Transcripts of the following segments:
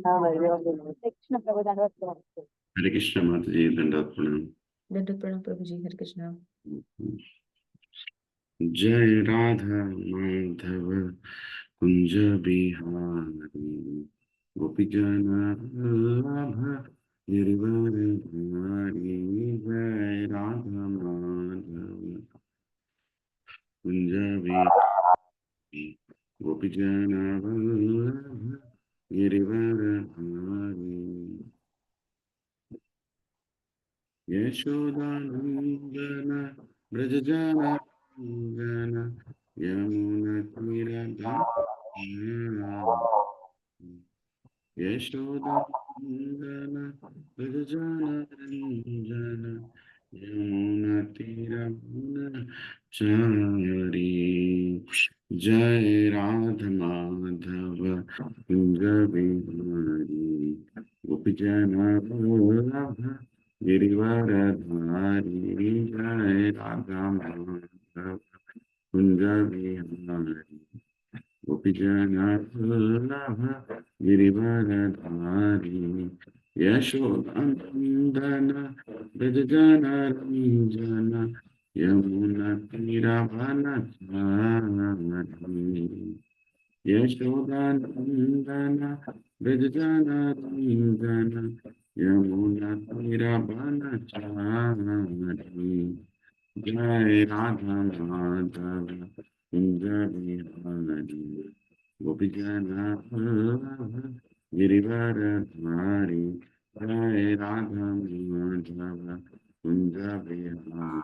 कृष्ण प्रभु दंडवत प्रणाम। हरे कृष्ण माता जी, दंडवत प्रणाम। दंडवत प्रणाम प्रभु जी। हरे कृष्ण। जय राधा माधव कुंज बिहारी, गोपी जन वल्लभ गिरिवर धारी। जय राधा माधव कुंज बिहारी, गोपी जन वल्लभ गिरिवर धारी। यशोदानंदन ब्रज जन यमुना यशोदानंदन ब्रज जन यमुना चारी। जय राधा माधव कुंज बिहारी, गोपी जन वल्लभ गिरिवर धारी। जय राधा माधव कुंज बिहारी, गोपी जन वल्लभ गिरिवर धारी। यशोदनंदन ब्रज जन यमुना तीरवनचारी। यशोदनंदन ब्रज जन यमुना तीरवनचारी। जय राधा माधव कुंज बिहारी, गोपी जन वल्लभ गिरिवर धारी। जय राधा माधव कुंज बिहारी,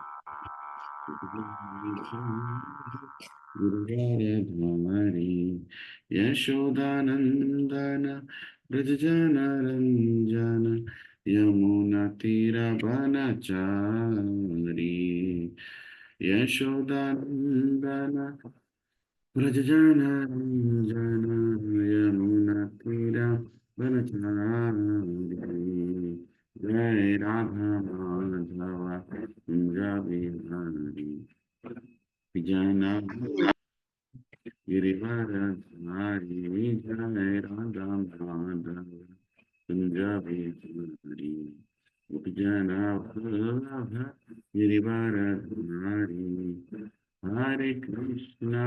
गिरिवर धारी। यशोदानंदन ब्रज जन यमुना तीरवनचारी। यशोदानंदन ब्रज जन यमुना तीरवनचारी। जय राधा माधव कुंज बिहारी, जन गिरिवर धारी। जय राधा माधव कुंज बिहारी, जन वल्लभ गिरिवर धारी। हरे कृष्णा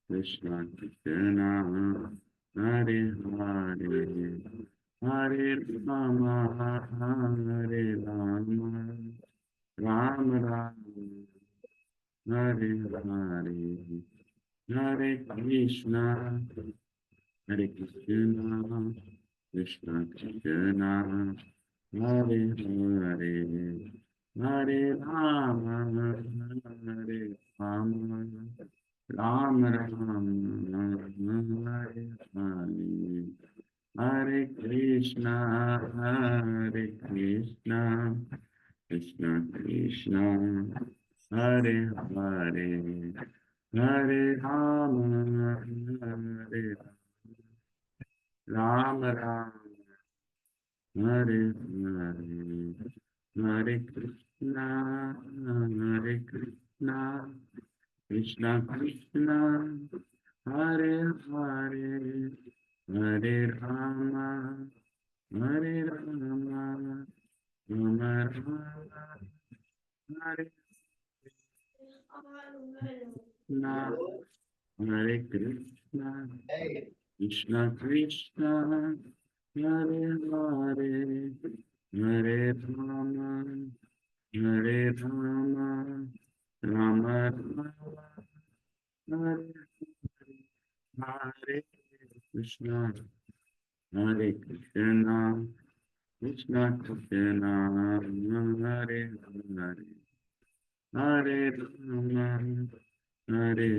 कृष्णा कृष्णा हरे हरे, हरे राम हरे राम, राम राम हरे हरे। हरे कृष्णा कृष्णा कृष्णा हरे हरे, हरे राम हरे राम, राम राम हरे हरे। हरे कृष्णा कृष्णा कृष्णा हरे हरे, हरे राम हरे राम, राम हरे हरे। हरे कृष्णा कृष्णा कृष्णा हरे हरे, हरे राम राम राम हरे कृष्णा, हरे कृष्णा कृष्णा कृष्णा हरे हरे, हरे राम राम हरे हरे कृष्णा, हरे कृष्णा कृष्णा कृष्णा हरे हरे, हरे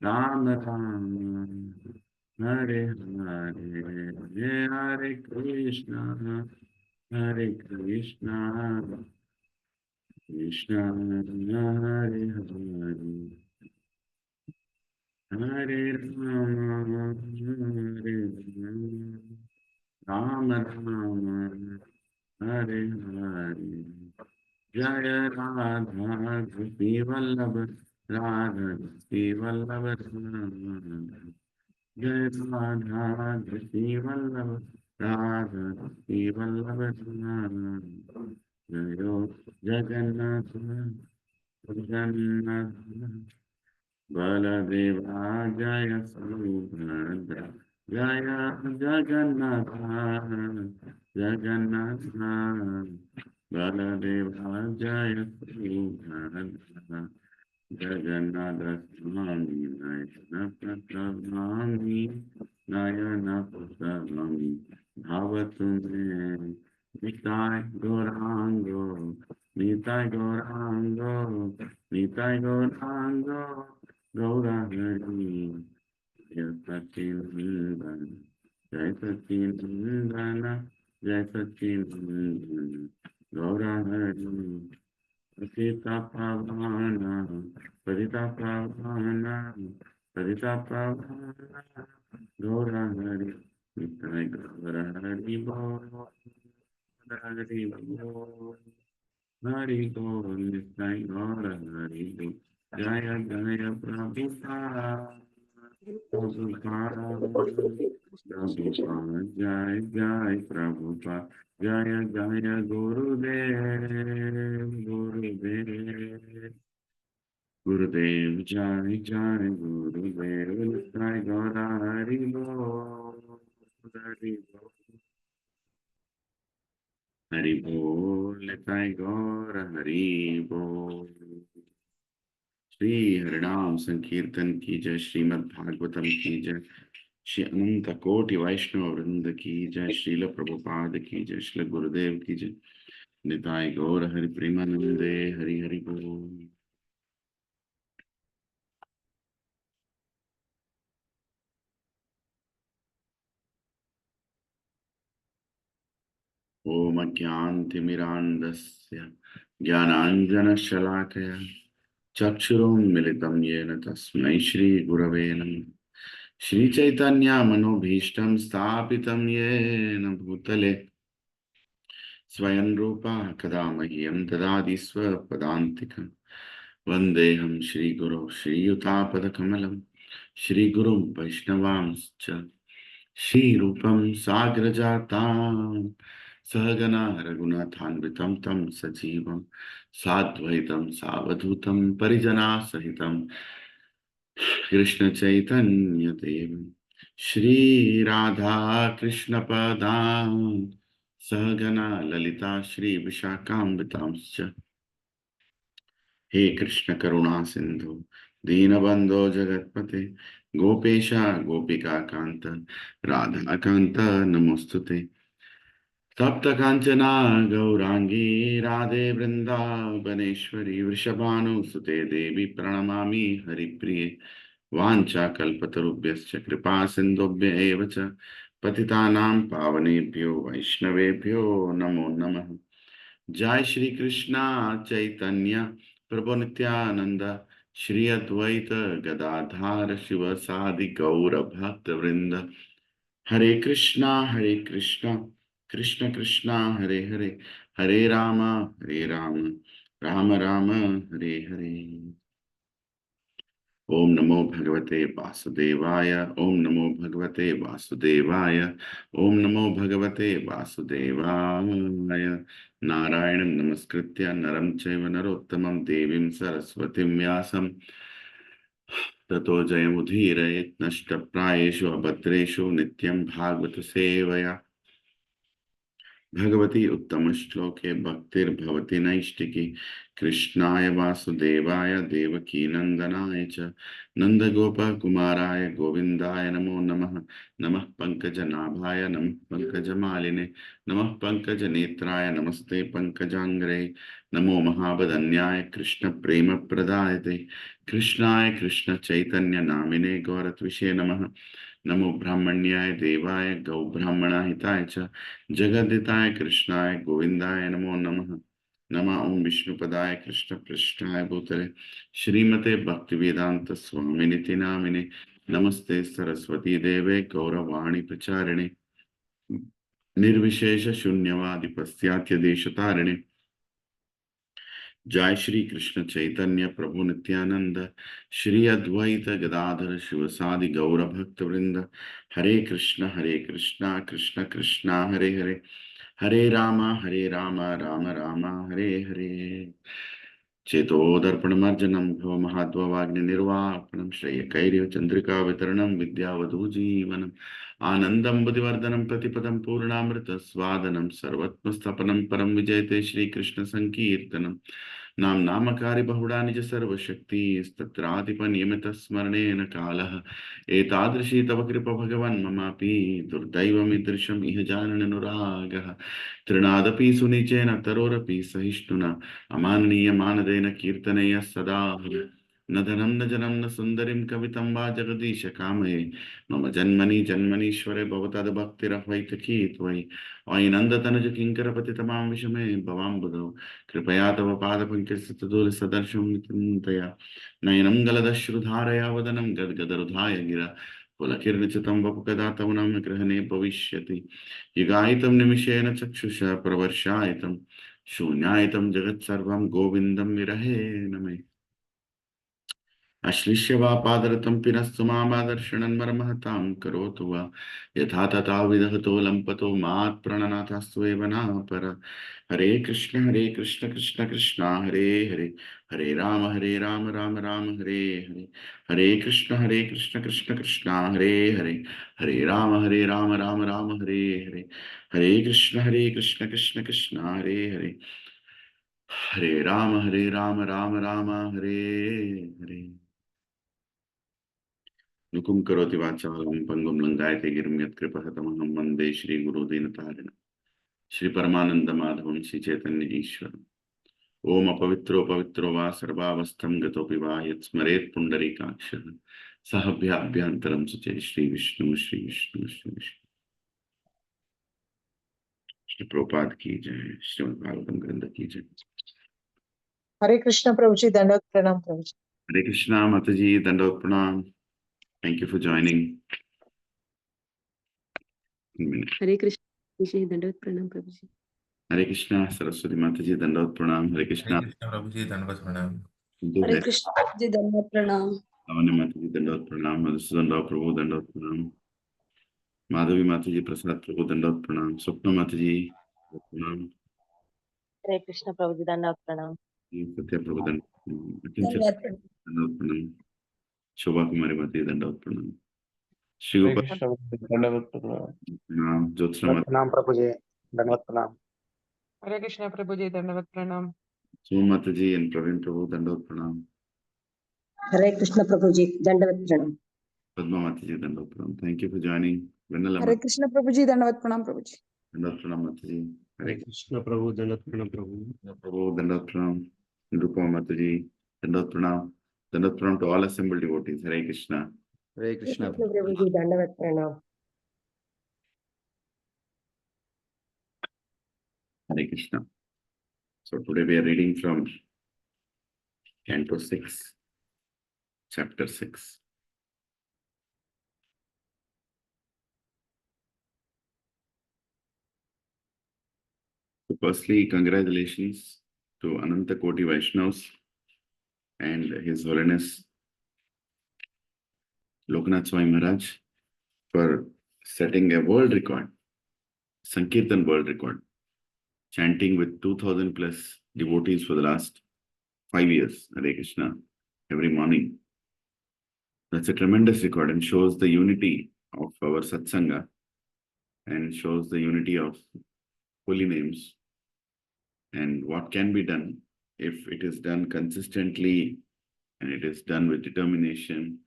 राम राम हरे हरे। हरे कृष्णा कृष्णा हरे हरे, हरे राम हरे हरे। जय राधा गोपी वल्लभ राधा कृष्ण वल्लभ जय राधा कृष्ण वल्लभ राधा कृष्ण वल्लभ जयो जगन्नाथ जगन्नाथ बलदेवा जय सुभद्रा जय जगन्नाथ जगन्नाथ बलदेवा जय सुभद्रा जगन्नाथ स्वामी नयन प्रसवामी नयन प्रसवामी भवतु मे निताय गौरांगो निताय गौरांगो निताय गौरांगो गौरांगी जय सच्चिदानंद जय सच्चिदानंद जय सच्चिदानंद Gaurangi Padita Pavana, Padita Pavana, Padita Pavana, Gora Hari, Nitai Gora Hari Bo, Hari Bo, Hari Bo, Nitai Gora Hari Bo, Jaya Jaya Prabhupada, Prabhupada, Prabhupada, Jai Jai Prabhupada. Jaya Jaya Gurudev Gurudev Gurudev Jai Jai Gurudev Jai Gaura Hari Bol Hari Bol Hari Bol Jai Gaura Hari Bol Shri हरिनाम संकीर्तन की जय श्रीमद् भागवतम की जय श्री अनंत कोटि वैष्णव वृंद की जय श्रील प्रभुपाद की जय श्री गुरुदेव की जय निताय गौर हरि प्रेमानंदे हरि हरि बोल ओम अज्ञानतिमिरान्धस्य ज्ञानाञ्जनशलाकया चक्षुरुन्मिलितं येन तस्मै श्रीगुरवे नमः श्रीचैतन्यमनोभीष्टं स्थापितं येन भूतले स्वयं रूपा कदा मह्यं ददाति स्वपदान्तिकं वन्देऽहं श्रीगुरो श्रीयुतापदकमलं श्रीगुरुं वैष्णवांश्च श्रीरूपं साग्रजातां सहगना रघुनाथान्वितं तं सजीवं साद्वैतं सावधूतं परिजनासहितं कृष्णचैतन्यदेवं श्रीराधा कृष्णपदां सहगना ललिता श्रीविशाखान्वितांश्च हे कृष्ण करुणा सिंधु दीनबंधो जगत्पते गोपेश गोपिका कांत राधा कांत नमोस्तुते तप्त कांचना गौरांगी राधे वृंदावनेश्वरी वृषभानुसुते देवी प्रणमामि हरिप्रिये वाञ्छाकल्पतरुभ्यश्च कृपा सिन्धुभ्य एव च पतितानां पावनेभ्यो वैष्णवेभ्यो नमो नमः जय श्री कृष्णा चैतन्य प्रभु नित्यानंद श्री अद्वैत गदाधार शिव सादि गौर भक्त वृंद हरे कृष्णा कृष्ण कृष्णा हरे हरे हरे राम राम राम हरे हरे ओम नमो भगवते वासुदेवाय ओम नमो भगवते वासुदेवाय ओम नमो भगवते वासुदेवाय नारायणं नमस्कृत्य नरं चैव नरोत्तमं देवीं सरस्वतीं व्यासं ततो जयमुदीरयेत् नष्टप्रायेषु अभद्रेषु नित्यं भागवत सेवया भगवती उत्तम श्लोके भक्तिर्भवति नैष्टिकी कृष्णाय वासुदेवाय देवकी नंदनाय च नंदगोप कुमाराय गोविंदाय नमो नमः नमः पंकजनाभाय नमः पंकजमालिने नमः पंकजनेत्राय नमस्ते पंकजांग्रे नमो महाबदन्याय कृष्ण प्रेम प्रदायते कृष्णाय कृष्ण चैतन्य नामिने गौरत्विषे नमः नमो ब्राह्मण्याय देवाय गौ ब्राह्मणाहिताय च जगद्दिताय कृष्णाय गोविंदाय नमो नमः नमः ओं विष्णुपदाय कृष्ण पृष्ठाय भूतले श्रीमते भक्तिवेदांत स्वामिनिति नामिने नमस्ते सरस्वती देवे गौरवाणी प्रचारिणे निर्विशेष शून्यवादि पश्चात्य देशतारिणे जय श्री कृष्ण चैतन्य प्रभु नित्यानंद, श्री अद्वैत गदाधर शिवसादि गौर भक्त वृंद। हरे कृष्ण कृष्ण कृष्ण हरे हरे, हरे राम राम राम हरे हरे। चेतोदर्पणमर्जनं भव महाद्ववाग्निर्वापनं श्रेयकैर्य चन्द्रिका वितरणं विद्यावधूजीवनम् आनन्दं बुद्धिवर्धनं प्रतिपदं पूर्णामृतस्वादनं सर्वत्मस्थपनं परं विजयते श्रीकृष्णसङ्कीर्तनं। नामकारि बहुडा निज सर्वशक्ति तत्रातिपनियमितः स्मरणेन कालः एतादृशी तव कृप भगवन् ममापि दुर्दैवमीदृशम् इह जानन्नुरागः। तृणादपि सुनिचेन तरोरपि सहिष्णुना अमाननीय मानदेन कीर्तनैः सदा न धनं न जनं न सुन्दरीं कवितं वा जगदीश कामये। मम जन्मनि जन्मनीश्वरे भवतद्भक्तिरह्वैतकी त्वयि अयि नन्दतनुज किङ्करपतितमां विषमे भवाम्बुधौ कृपया तव पादपङ्कजसदृशं नित्यं नयनं गलदश्रुधारया वदनं गद्गदरुधाय गिरा पुलकिर्निचितं वपुकदा तव नाम ग्रहणे भविष्यति। युगायितं निमिषेण चक्षुषा प्रवर्षायितं शून्यायतं जगत्सर्वं गोविन्दं विरहे नमे। अश्लिष्य वा पादरतं पिनस्तु मामादर्शनं मर्महतां करोतु वा यथा तथा विदहतो लम्पतो मात्प्रणनाथस्त्वेव नापर। हरे कृष्ण कृष्ण कृष्ण हरे हरे, हरे राम राम हरे हरे, हरे कृष्ण कृष्ण कृष्ण हरे हरे, हरे राम राम हरे हरे, हरे कृष्ण कृष्ण कृष्ण हरे हरे, हरे राम राम हरे हरे। नुकुं करोति वाचालं पंगुं लंघायते गिरिं यत्कृपहतमहं वन्दे श्रीगुरुदीनतारिणं श्री परमानंद माधवं श्री चैतन्य ईश्वरम्। ओम अपवित्रो पवित्रो वा सर्वावस्थं गतोऽपि वा यत्स्मरेत् पुण्डरीकाक्षः सहभ्याभ्यन्तरं सुचे श्री विष्णु श्री विष्णु श्री विष्णु। श्री प्रभुपाद की जय, श्रीमद् भागवतम ग्रंथ की जय। हरे कृष्ण प्रभु जी, दंडवत प्रणाम प्रभु जी। हरे कृष्णा माता जी, दंडवत प्रणाम। Thank you for joining. Hare Krishna ji, दंडवत प्रणाम प्रभु जी। हरे कृष्णा सरस्वती माता जी, दंडवत प्रणाम। हरे कृष्णा प्रभु जी, दंडवत प्रणाम। हरे कृष्ण जी, धन्यवाद प्रणाम। लावण्य माता जी दंडवत प्रणाम। मधुसूदन राव प्रभु दंडवत प्रणाम। माधवी माता जी, प्रसाद प्रभु दंडवत प्रणाम। स्वप्न माता जी प्रणाम। हरे कृष्ण प्रभु जी, दंडवत प्रणाम। सत्या प्रभु दंडवत प्रणाम। अकिंचन धन्यवाद प्रणाम। दंडवत प्रणाम। शोभा कुमारी माता जी दंडवत प्रणाम। श्री हरे गोपाल कृष्ण दंडवत प्रणाम। प्रणाम। ज्योत्सना माता, प्रणाम प्रभु जी, दंडवत प्रणाम। हरे कृष्ण प्रभु जी, दंडवत प्रणाम। सुमा माता जी एंड प्रवीण प्रभु दंडवत प्रणाम। हरे कृष्ण प्रभु जी, दंडवत प्रणाम। पद्मा माता जी दंडवत प्रणाम। Thank you for joining. Vennela Hare माता कृष्ण प्रभु जी, दंडवत प्रणाम प्रभु जी। दंडवत प्रणाम माता जी। हरे हरे कृष्ण प्रभु दंडवत प्रणाम प्रभु। प्रभु दंडवत प्रणाम। निरुपमा माता जी दंडवत प्रणाम। दंडवत प्रणाम टू ऑल assembled devotees. हरे कृष्णा। हरे हरे कृष्ण कृष्ण प्रभु जी, दंडवत प्रणाम। Hare Krishna. So today we are reading from Canto 6, chapter 6. So firstly, congratulations to Ananta Koti Vaishnavas and His Holiness Loknath Swami Maharaj for setting a world record, Sankirtan world record, chanting with 2000 plus devotees for the last 5 years, Hare Krishna, every morning. That's a tremendous record and shows the unity of our Satsanga and shows the unity of holy names and what can be done if it is done consistently and it is done with determination,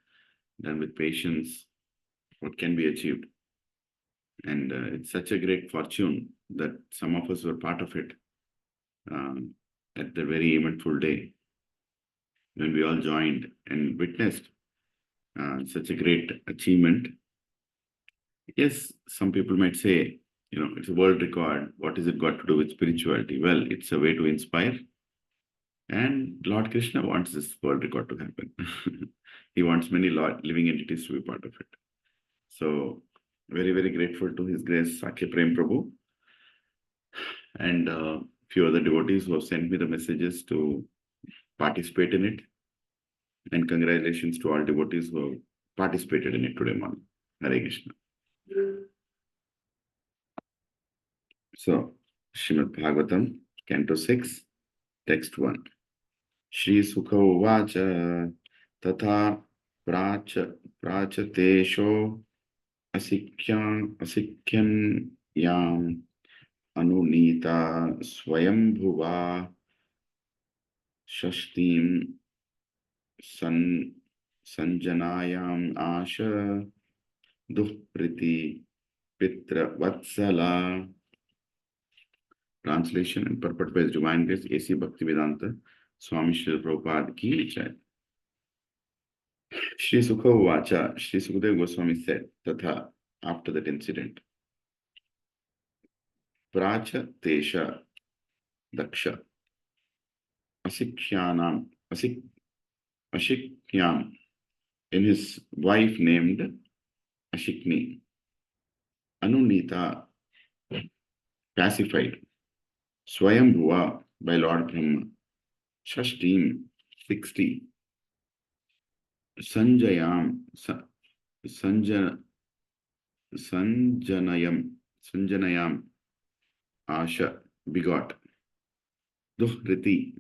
done with patience, what can be achieved. And it's such a great fortune that some of us were part of it at the very eventful day when we all joined and witnessed such a great achievement. Yes, some people might say, you know, it's a world record. What has it got to do with spirituality? Well, it's a way to inspire. And Lord Krishna wants this world record to happen. He wants many living entities to be part of it. So, very, very grateful to His Grace, Sakya Prem Prabhu. And few other devotees who have sent me the messages to participate in it. And congratulations to all devotees who have participated in it today morning. Hare Krishna. So, Srimad Bhagavatam, Canto 6, Text 1. Shri Sukha Uvacha Tatha Prachatesho Asikyam Yam Anunita Swayambhuva Shashtim Sanjanayam Asha Duhpriti Pitra Vatsala. Translation and purport by His Divine Grace A.C. Bhaktivedanta Swami Srila Prabhupada Ki Jai. Shri Sukha Uvacha, Shri Sukadeva Goswami said, Tatha, after that incident, Pracha Tesha Daksha Asikhyam, in his wife named Ashikni, Anunita, pacified, Swayambhuva by Lord Brahma, Shashtim, 60, Sanjanayam, Asha, begot, Duhriti,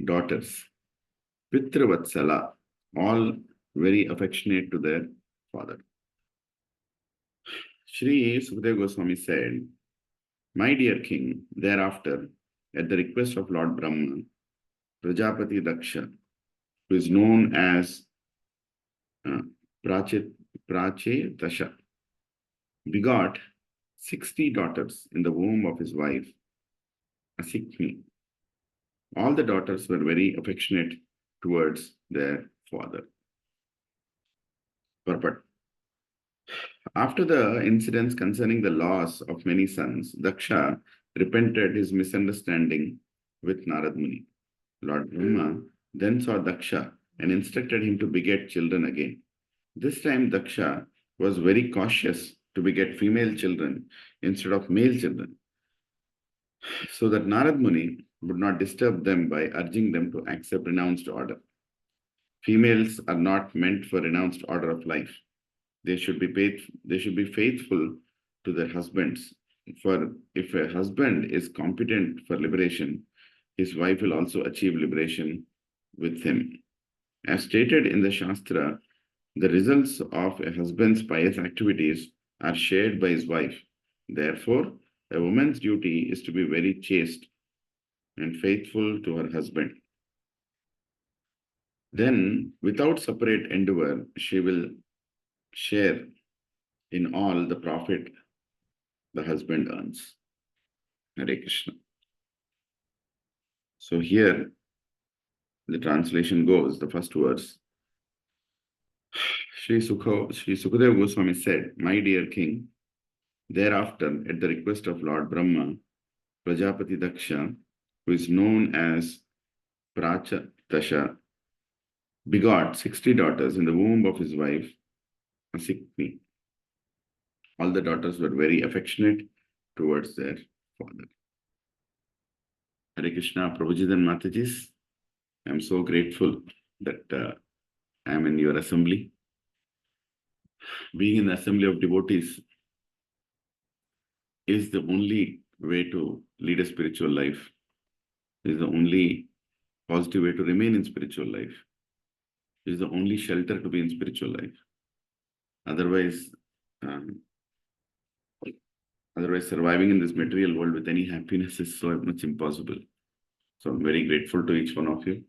daughters, Pitravatsala, all very affectionate to their father. Shri Sukadeva Goswami said, My dear king, thereafter, at the request of Lord Brahma, Prajapati Daksha, who is known as Prachetasha, begot 60 daughters in the womb of his wife, Asikni. All the daughters were very affectionate towards their father. Purport. After the incidents concerning the loss of many sons, Daksha repented his misunderstanding with Narad Muni. Lord Brahma then saw Daksha and instructed him to beget children again. This time Daksha was very cautious to beget female children instead of male children, so that Narad Muni would not disturb them by urging them to accept renounced order. Females are not meant for renounced order of life. They should be faithful to their husbands. For if a husband is competent for liberation, his wife will also achieve liberation with him. As stated in the Shastra, the results of a husband's pious activities are shared by his wife. Therefore, a woman's duty is to be very chaste and faithful to her husband. Then, without separate endeavor, she will share in all the profit the husband earns. Hare Krishna. So here, the translation goes, the first verse. Shri Sukadeva Goswami said, My dear king, thereafter, at the request of Lord Brahma, Prajapati Daksha, who is known as Prachatasha, begot 60 daughters in the womb of his wife, Asikni. All the daughters were very affectionate towards their father. Hare Krishna, Prabhuji and Matajis, I am so grateful that I am in your assembly. Being in the assembly of devotees is the only way to lead a spiritual life. It is the only positive way to remain in spiritual life. It is the only shelter to be in spiritual life. Otherwise, surviving in this material world with any happiness is so much impossible. So I'm very grateful to each one of you.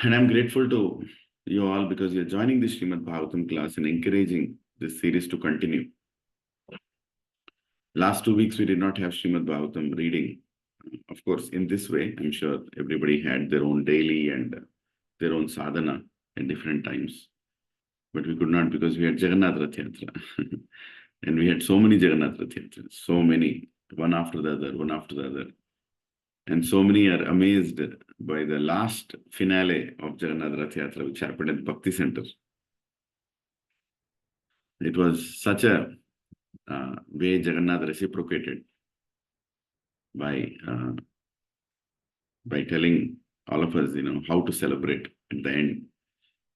And I'm grateful to you all because you're joining the Srimad Bhagavatam class and encouraging this series to continue. Last 2 weeks, we did not have Srimad Bhagavatam reading. Of course, in this way, I'm sure everybody had their own daily and their own sadhana at different times. But we could not because we had Jagannath Rath Yatra. And we had so many Jagannath Rath Yatras, so many, one after the other. And so many are amazed by the last finale of Jagannath Rath Yatra, which happened at Bhakti Center. It was such a way Jagannath reciprocated by telling all of us, how to celebrate at the end.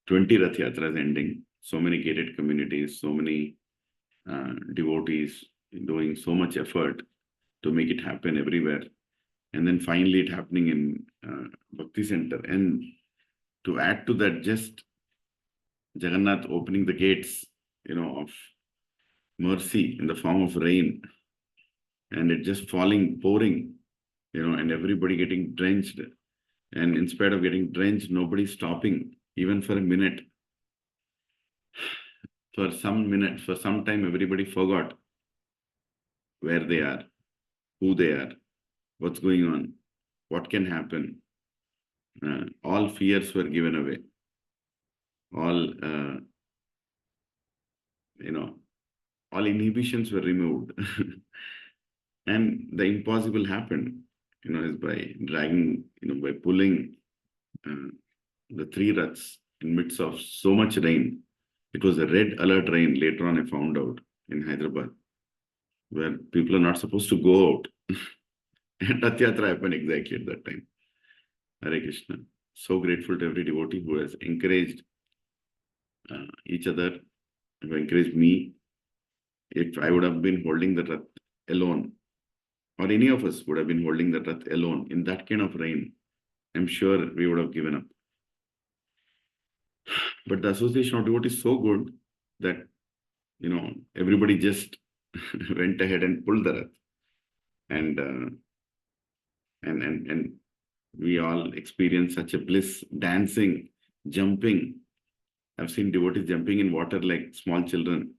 20 Rath Yatras ending, so many gated communities, so many devotees doing so much effort to make it happen everywhere. And then finally it happening in Bhakti Center. And to add to that, just Jagannath opening the gates, of mercy in the form of rain, and it just falling, pouring, and everybody getting drenched. And in spite of getting drenched, nobody stopping, even for a minute. For some time, everybody forgot where they are, who they are, what's going on, what can happen. All fears were given away. All, all inhibitions were removed. And the impossible happened, is by dragging, by pulling the 3 Raths in midst of so much rain. It was a red alert rain, later on I found out, in Hyderabad, where people are not supposed to go out. And Rath Yatra happened exactly at that time. Hare Krishna. So grateful to every devotee who has encouraged each other, who encouraged me. If I would have been holding the Rath alone, or any of us would have been holding the Rath alone in that kind of rain, I'm sure we would have given up. But the association of devotees is so good that, everybody just went ahead and pulled the Rath. And we all experienced such a bliss, dancing, jumping. I've seen devotees jumping in water like small children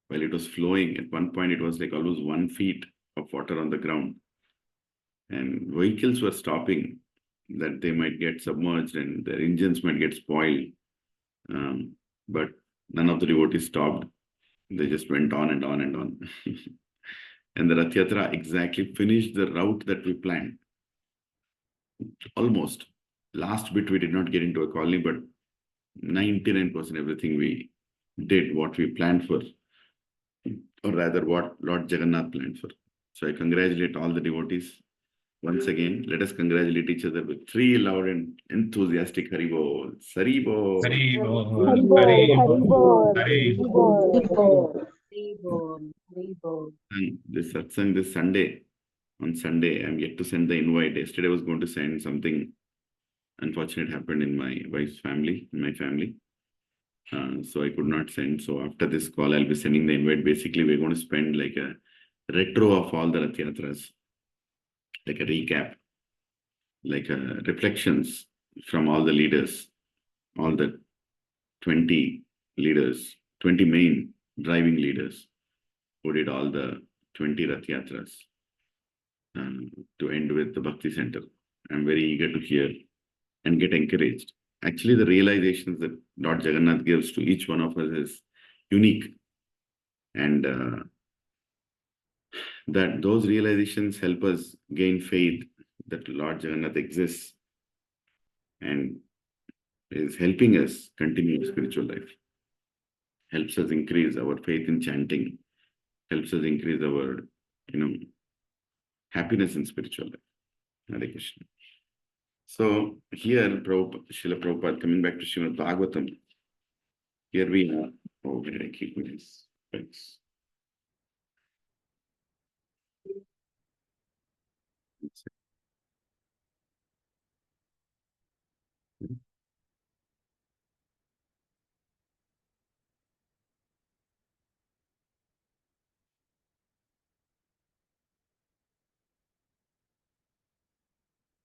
while it was flowing. At one point, it was like almost 1 feet of water on the ground. And vehicles were stopping, that they might get submerged and their engines might get spoiled. But none of the devotees stopped. They just went on and on and on. And the Rath Yatra exactly finished the route that we planned. Almost. Last bit, we did not get into a colony, but 99% everything we did what we planned for, or rather what Lord Jagannath planned for. So I congratulate all the devotees. Once again, let us congratulate each other with 3 loud and enthusiastic Haribol. Saribol. And this satsang this Sunday, on Sunday, I'm yet to send the invite. Yesterday I was going to send something. Unfortunate happened in my wife's family, in my family. So I could not send. So after this call, I'll be sending the invite. Basically, we're going to spend like a retro of all the Rath Yatras, like a recap, like reflections from all the leaders, all the 20 leaders, 20 main driving leaders who did all the 20 Rath Yatras, to end with the Bhakti Center. I'm very eager to hear and get encouraged. Actually, the realizations that Lord Jagannath gives to each one of us is unique. And that those realizations help us gain faith that Lord Jagannath exists and is helping us continue spiritual life. Helps us increase our faith in chanting. Helps us increase our, happiness in spiritual life. Hare Krishna. So here, Srila Prabhupada, coming back to Srimad Bhagavatam, here we are. Oh, where did I keep this? Thanks.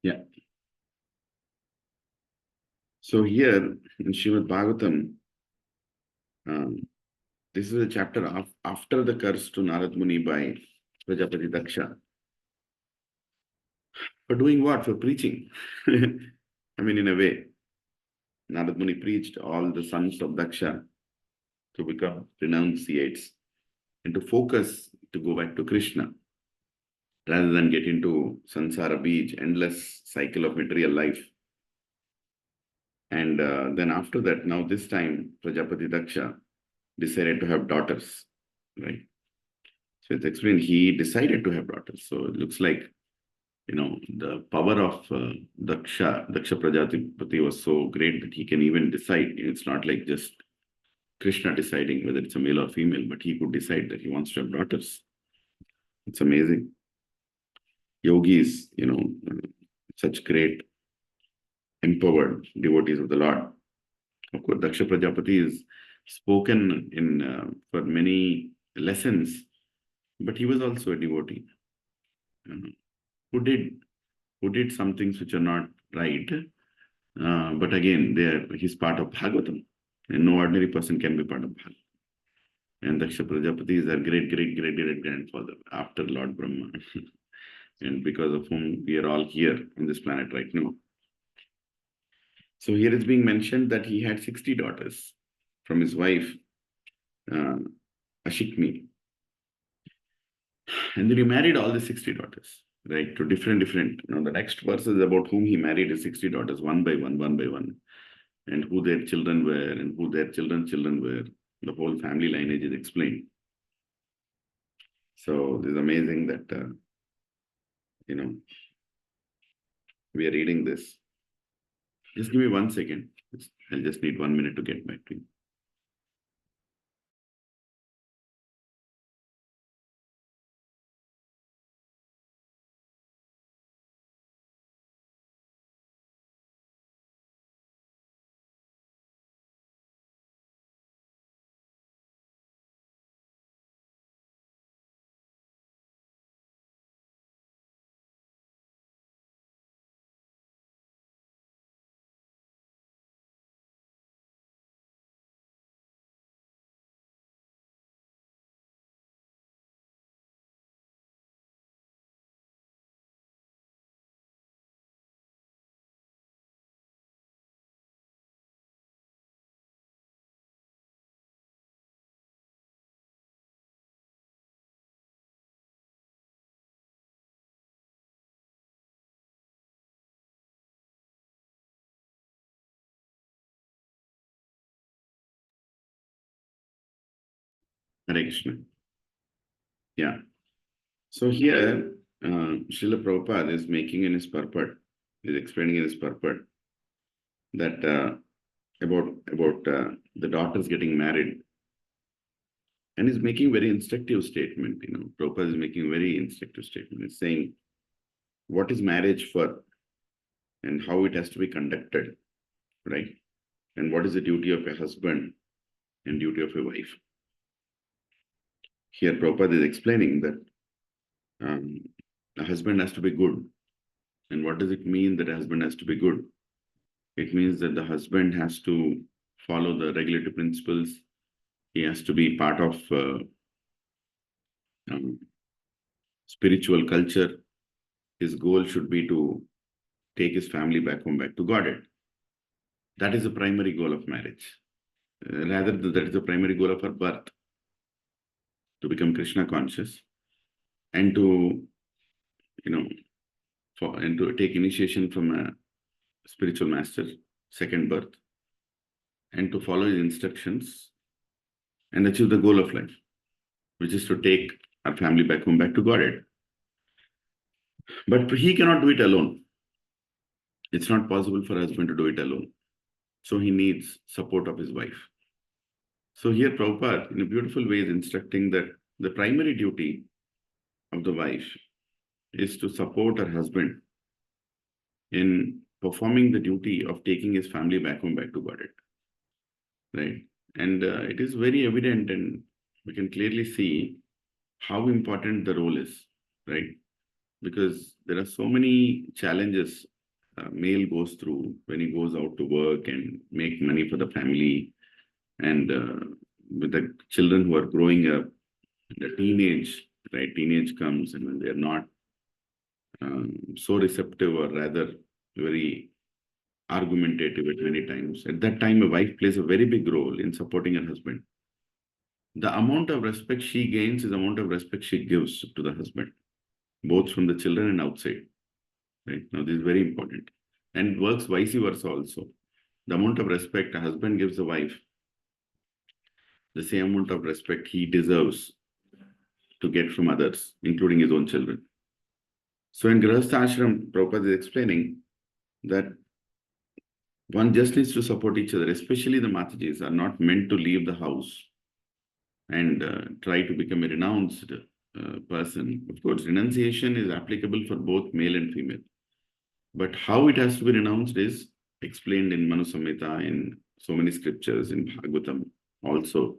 Yeah. So here in Srimad Bhagavatam, this is a chapter after the curse to Narad Muni by Prajapati Daksha. For doing what? For preaching. I mean, in a way, Narad Muni preached all the sons of Daksha to become renunciates and to focus to go back to Krishna rather than get into samsara beach, endless cycle of material life. And then after that, now this time, Prajapati Daksha decided to have daughters. right? So it's explained he decided to have daughters. So it looks like, the power of Daksha Prajapati was so great that he can even decide. It's not like just Krishna deciding whether it's a male or female, but he could decide that he wants to have daughters. It's amazing. Yogis, such great empowered devotees of the Lord. Of course, Daksha Prajapati is spoken in for many lessons, but he was also a devotee who did some things which are not right. But again, he's part of Bhagavatam, and no ordinary person can be part of Bhagavatam. And Daksha Prajapati is our great grandfather after Lord Brahma, and because of whom we are all here on this planet right now. So here it's being mentioned that he had 60 daughters from his wife, Ashikni. And then he married all the 60 daughters, right, to different. The next verse is about whom he married his 60 daughters, one by one, and who their children were and who their children's children were. The whole family lineage is explained. So it's amazing that, we are reading this. Just give me 1 second. I'll just need 1 minute to get back to you. Hare Krishna. Yeah. So here, Srila Prabhupada is making in his purport, is explaining in his purport that about the daughters getting married, and is making very instructive statement. Prabhupada is making very instructive statement. He's saying what is marriage for, and how it has to be conducted, right? And what is the duty of a husband and duty of a wife. Here, Prabhupada is explaining that a husband has to be good. And what does it mean that a husband has to be good? It means that the husband has to follow the regulatory principles. He has to be part of spiritual culture. His goal should be to take his family back home, back to Godhead. That is the primary goal of marriage. Rather, that is the primary goal of our birth, to become Krishna conscious, and to, and to take initiation from a spiritual master, second birth, and to follow his instructions and achieve the goal of life, which is to take our family back home, back to Godhead. But he cannot do it alone. It's not possible for a husband to do it alone. So he needs support of his wife. So here Prabhupada, in a beautiful way, is instructing that the primary duty of the wife is to support her husband in performing the duty of taking his family back home, back to Godhead. Right? And it is very evident, and we can clearly see how important the role is, right? Because there are so many challenges male goes through when he goes out to work and make money for the family, and with the children who are growing up, the teenage comes, and when they're not so receptive, or rather very argumentative at many times, at that time a wife plays a very big role in supporting her husband. The amount of respect she gains is the amount of respect she gives to the husband, both from the children and outside. Right? Now, this is very important. And it works vice versa also. The amount of respect a husband gives the wife, the same amount of respect he deserves to get from others, including his own children. So in Grihastha Ashram, Prabhupada is explaining that one just needs to support each other, especially the Matajis are not meant to leave the house and try to become a renounced person. Of course, renunciation is applicable for both male and female. But how it has to be renounced is explained in Manu Samhita, in so many scriptures, in Bhagavatam also,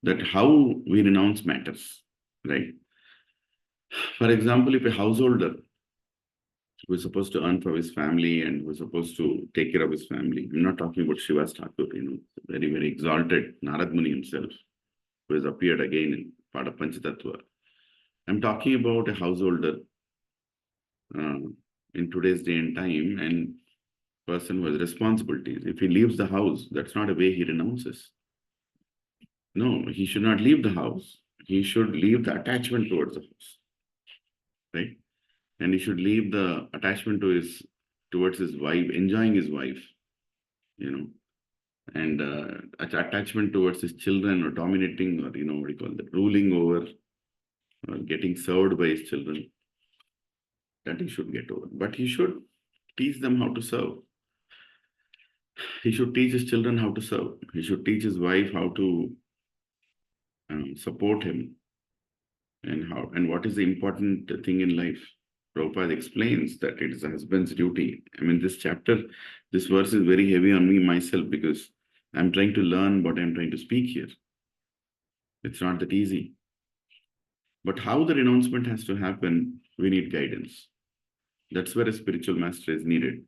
that how we renounce matters, right? For example, if a householder who is supposed to earn for his family and who is supposed to take care of his family, I'm not talking about Shiva's Thakur, very, very exalted Narad Muni himself, who has appeared again in part of Panchatattva. I'm talking about a householder in today's day and time, and person who has responsibilities. If he leaves the house, that's not a way he renounces. No, he should not leave the house. He should leave the attachment towards the house, right? And he should leave the attachment towards his wife, enjoying his wife, and attachment towards his children, or dominating, or what do you call that, ruling over, or getting served by his children. That he should get over. But he should teach them how to serve. He should teach his children how to serve. He should teach his wife how to support him, and what is the important thing in life. Prabhupada explains that it is a husband's duty. I mean, this verse is very heavy on me myself, because I'm trying to learn what I'm trying to speak here. It's not that easy. But how the renouncement has to happen, we need guidance. That's where a spiritual master is needed.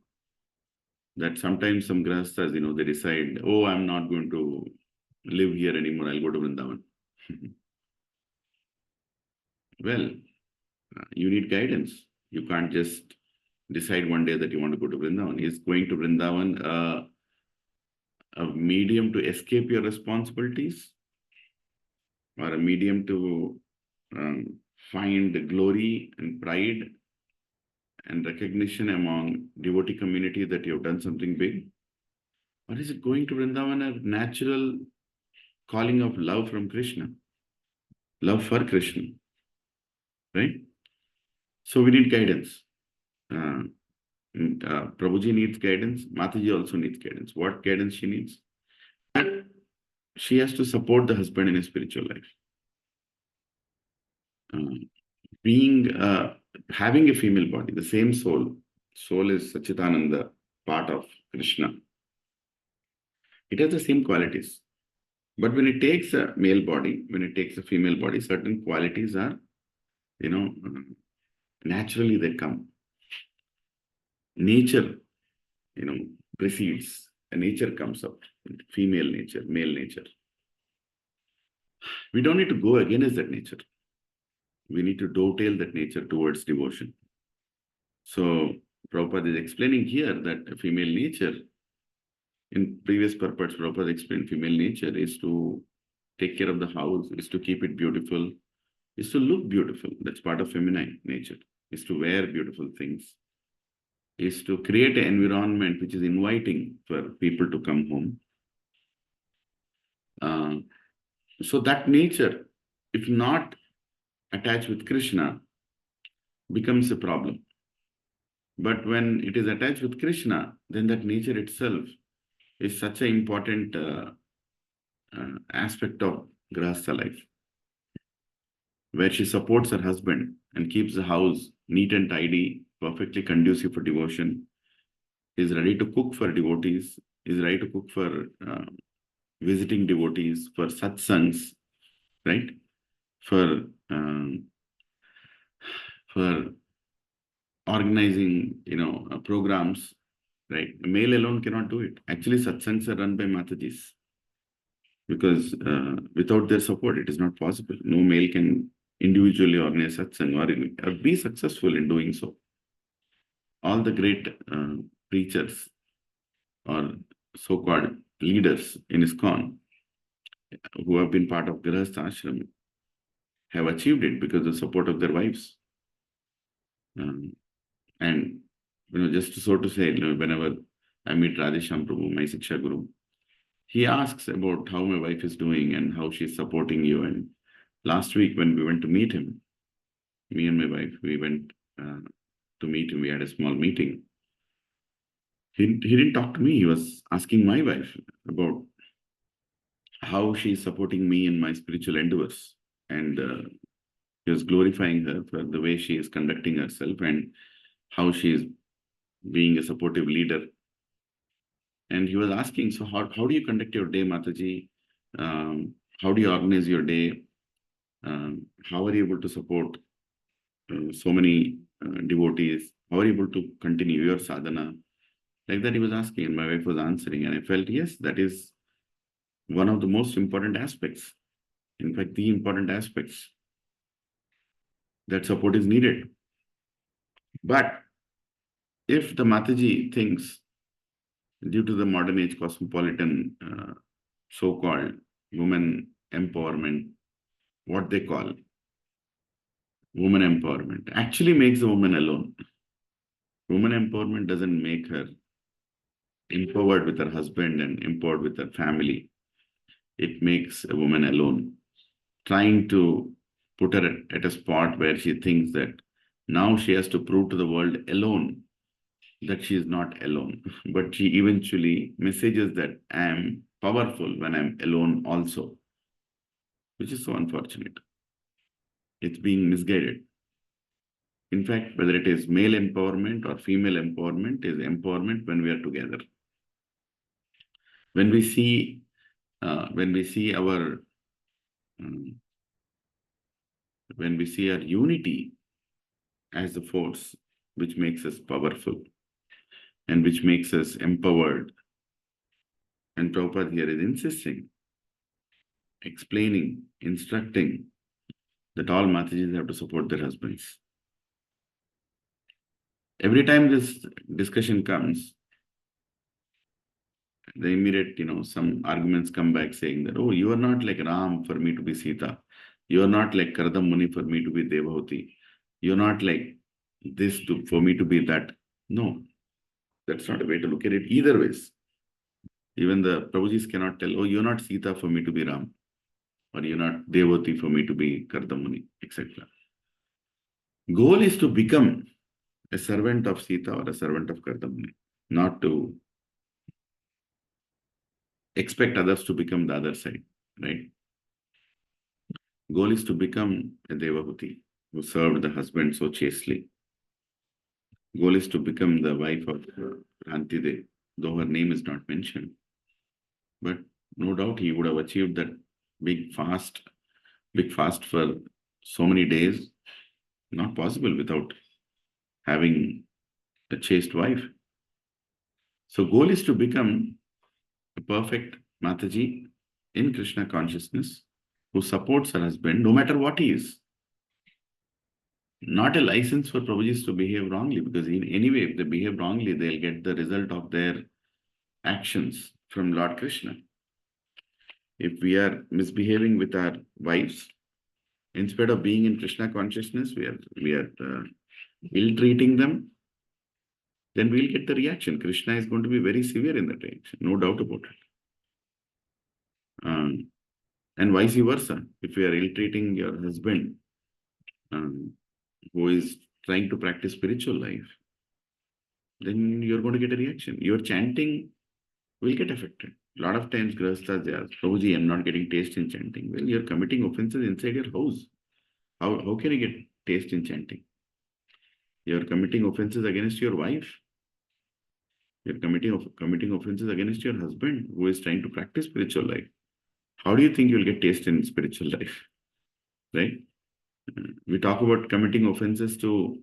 That sometimes some grihasthas, they decide, oh, I'm not going to live here anymore, I'll go to Vrindavan. Well, you need guidance. You can't just decide one day that you want to go to Vrindavan. Is going to Vrindavan a medium to escape your responsibilities, or a medium to find glory and pride and recognition among devotee community that you have done something big? Or is it going to Vrindavan a natural calling of love from Krishna, love for Krishna, right? So we need guidance. Prabhuji needs guidance. Mataji also needs guidance. What guidance she needs? She has to support the husband in his spiritual life. Having a female body, the same soul is Sachidananda, part of Krishna. It has the same qualities. But when it takes a male body, when it takes a female body, certain qualities are, naturally they come. Nature, precedes. A nature comes out. Female nature, male nature. We don't need to go against that nature. We need to dovetail that nature towards devotion. So Prabhupada is explaining here that female nature, in previous purports, Prabhupada explained female nature is to take care of the house, is to keep it beautiful, is to look beautiful. That's part of feminine nature, is to wear beautiful things, is to create an environment which is inviting for people to come home. So that nature, if not attached with Krishna, becomes a problem. But when it is attached with Krishna, then that nature itself is such an important aspect of Grihastha life, where she supports her husband and keeps the house neat and tidy, perfectly conducive for devotion, is ready to cook for devotees, is ready to cook for visiting devotees, for satsangs, right? For organizing, programs, right? A male alone cannot do it. Actually, satsangs are run by Matajis, because without their support, it is not possible. No male can individually organize satsang or be successful in doing so. All the great preachers or so-called leaders in ISKCON who have been part of Grihastha Ashram have achieved it because of the support of their wives. And just so to say, whenever I meet Radhesham Prabhu, my Siksha Guru, he asks about how my wife is doing and how she's supporting you and Last week when we went to meet him, me and my wife, we went to meet him. We had a small meeting. He didn't talk to me. He was asking my wife about how she is supporting me in my spiritual endeavors. And he was glorifying her for the way she is conducting herself and how she is being a supportive leader. And he was asking, so how do you conduct your day, Mataji? How do you organize your day? How are you able to support so many devotees? How are you able to continue your sadhana? Like that he was asking, and my wife was answering. And I felt, yes, that is one of the most important aspects. In fact, the important aspects that support is needed. But if the Mataji thinks, due to the modern age cosmopolitan so-called women empowerment, what they call woman empowerment, actually makes the woman alone. Woman empowerment doesn't make her empowered with her husband and empowered with her family. It makes a woman alone, trying to put her at a spot where she thinks that now she has to prove to the world alone that she is not alone. But she eventually messages that I am powerful when I'm alone also, which is so unfortunate. It's being misguided. In fact, whether it is male empowerment or female empowerment, is empowerment when we are together. When we see our when we see our unity as the force which makes us powerful and which makes us empowered. And Prabhupada here is insisting, explaining, instructing that all Matajis have to support their husbands. Every time this discussion comes, the immediate, some arguments come back saying that, oh, you are not like Ram for me to be Sita. You are not like Kardam Muni for me to be Devavati. You're not like this for me to be that. No, that's not a way to look at it either ways. Even the Prabhujis cannot tell, oh, you're not Sita for me to be Ram, or you're not Devavati for me to be Kardam Muni, etc. Goal is to become a servant of Sita or a servant of Kardam Muni, not to expect others to become the other side, right? Goal is to become a Devahuti who served the husband so chastely. Goal is to become the wife of Antide, though her name is not mentioned. But no doubt he would have achieved that big fast for so many days. Not possible without having a chaste wife. So goal is to become a perfect Mataji in Krishna consciousness who supports her husband no matter what he is. Not a license for Prabhujis to behave wrongly, because anyway, if they behave wrongly, they'll get the result of their actions from Lord Krishna. If we are misbehaving with our wives, instead of being in Krishna consciousness, we are ill-treating them, then we'll get the reaction. Krishna is going to be very severe in that reaction, no doubt about it. And vice versa. If you are ill-treating your husband, who is trying to practice spiritual life, then you're going to get a reaction. Your chanting will get affected. A lot of times, Grahasthas, they ask, Prabhuji, I'm not getting taste in chanting. Well, you're committing offenses inside your house. How can you get taste in chanting? You're committing offenses against your wife. You're committing offenses against your husband who is trying to practice spiritual life. How do you think you'll get taste in spiritual life? Right? We talk about committing offenses to,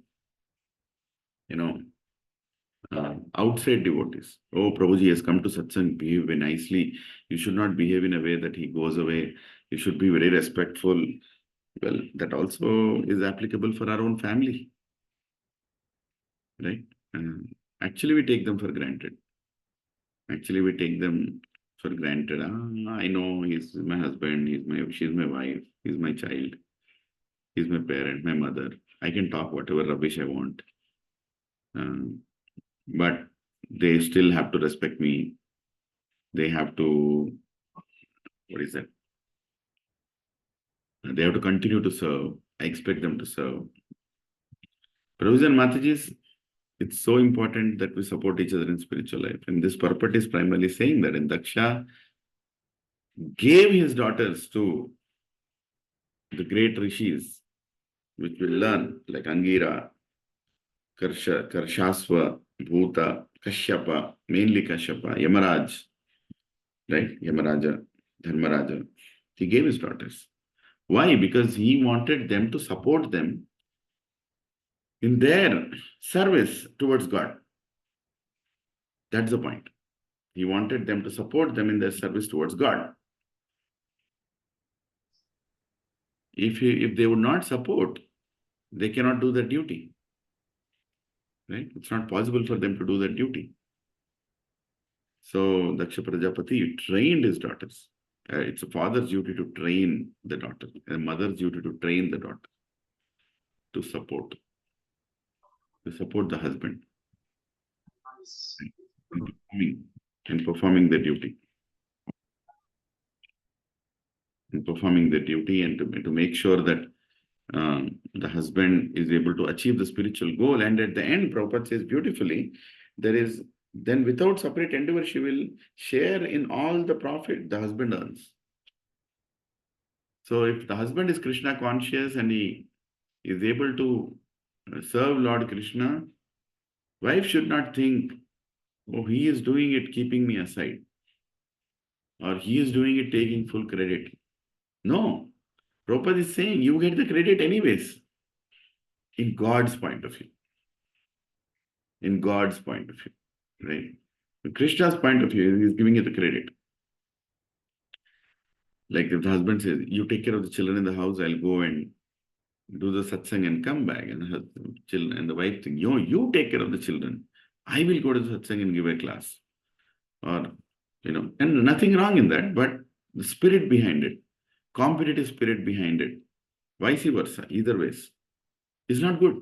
outside devotees. Oh, Prabhuji has come to satsang, behave very nicely. You should not behave in a way that he goes away. You should be very respectful. Well, that also is applicable for our own family. Right? Actually, we take them for granted. I know he's my husband, she's my wife, he's my child, he's my parent, my mother. I can talk whatever rubbish I want. But they still have to respect me. They have to, what is that? They have to continue to serve. I expect them to serve. Prabhuji and Mataji's, it's so important that we support each other in spiritual life. And this purport is primarily saying that in Daksha gave his daughters to the great rishis, which will learn, like Angira, Karshasva, Bhuta, Kashyapa, mainly Kashyapa, Yamaraj, right? Yamaraja, Dharmaraja. He gave his daughters. Why? Because he wanted them to support them in their service towards God. That's the point. He wanted them to support them in their service towards God. If they would not support, they cannot do their duty. Right? It's not possible for them to do their duty. So Daksha Prajapati trained his daughters. It's a father's duty to train the daughter, a mother's duty to train the daughter, to support the husband in performing their duty. In performing their duty and to make sure that the husband is able to achieve the spiritual goal. And at the end, Prabhupada says beautifully, then without separate endeavor, she will share in all the profit the husband earns. So if the husband is Krishna conscious and he is able to serve Lord Krishna, wife should not think, oh, he is doing it keeping me aside, or he is doing it taking full credit. No, Prabhupada is saying you get the credit anyways, in God's point of view. In God's point of view, right? In Krishna's point of view, he is giving you the credit. Like if the husband says, you take care of the children in the house, I'll go and do the satsang and come back. And the wife thinks, you take care of the children. I will go to the satsang and give a class. Or, and nothing wrong in that, but the spirit behind it, competitive spirit behind it, vice versa, either ways, is not good.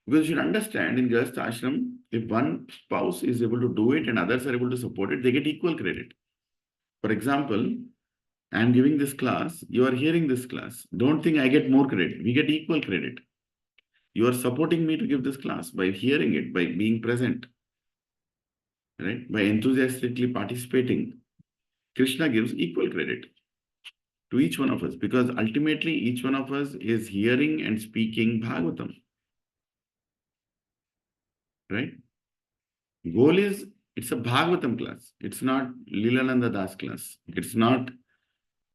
Because you should understand in Grihastha Ashram, if one spouse is able to do it and others are able to support it, they get equal credit. For example, I am giving this class, you are hearing this class. Don't think I get more credit. We get equal credit. You are supporting me to give this class by hearing it, by being present, right? By enthusiastically participating. Krishna gives equal credit to each one of us because ultimately each one of us is hearing and speaking Bhagavatam. Right? Goal is, it's a Bhagavatam class. It's not Lilananda Das class. It's not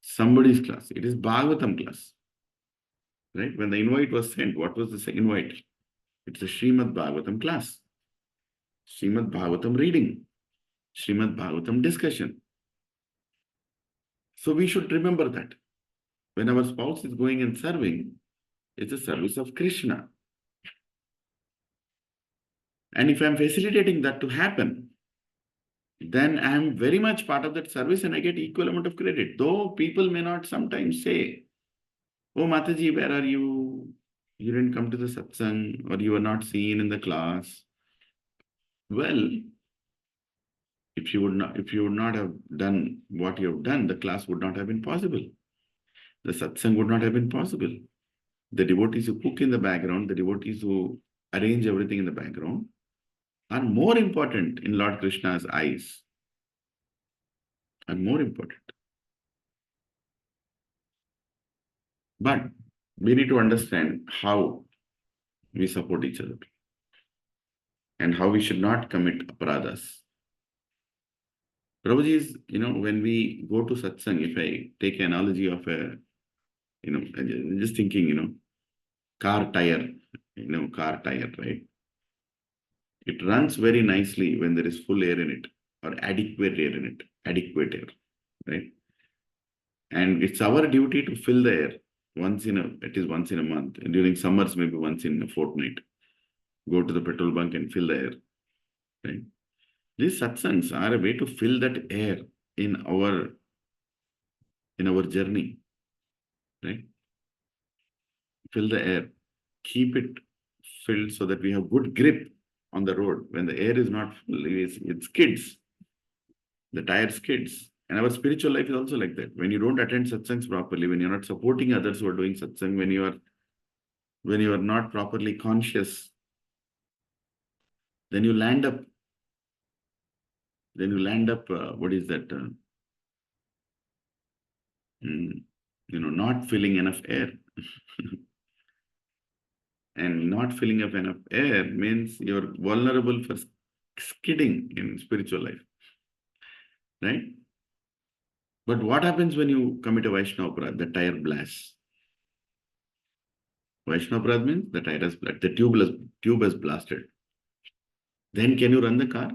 somebody's class. It is Bhagavatam class. Right? When the invite was sent, what was the invite? It's a Srimad Bhagavatam class. Srimad Bhagavatam reading. Srimad Bhagavatam discussion. So we should remember that. When our spouse is going and serving, it's a service of Krishna. And if I'm facilitating that to happen, then I'm very much part of that service and I get equal amount of credit. Though people may not sometimes say, oh Mataji, where are you? You didn't come to the satsang, or you were not seen in the class. Well, if you would not have done what you have done, the class would not have been possible. The satsang would not have been possible. The devotees who cook in the background, the devotees who arrange everything in the background, are more important in Lord Krishna's eyes. Are more important. But we need to understand how we support each other and how we should not commit aparadhas. Prabhuji's, when we go to satsang, if I take an analogy of I'm just thinking, car tire, right? It runs very nicely when there is full air in it or adequate air in it, adequate air, right? And it's our duty to fill the air once in a month. And during summers, maybe once in a fortnight. Go to the petrol bunk and fill the air, right? These satsangs are a way to fill that air in our journey, right? Fill the air, keep it filled so that we have good grip on the road. When the air is not full, it skids. The tire skids. And our spiritual life is also like that. When you don't attend satsangs properly, when you're not supporting others who are doing satsang, when you are not properly conscious, then you land up, what is that? Not filling enough air. And not filling up enough air means you're vulnerable for skidding in spiritual life. Right? But what happens when you commit a Vaishnava Aparadha? The tire blasts. Vaishnava Aparadha means the tire has blasted, the tube has blasted. Then can you run the car?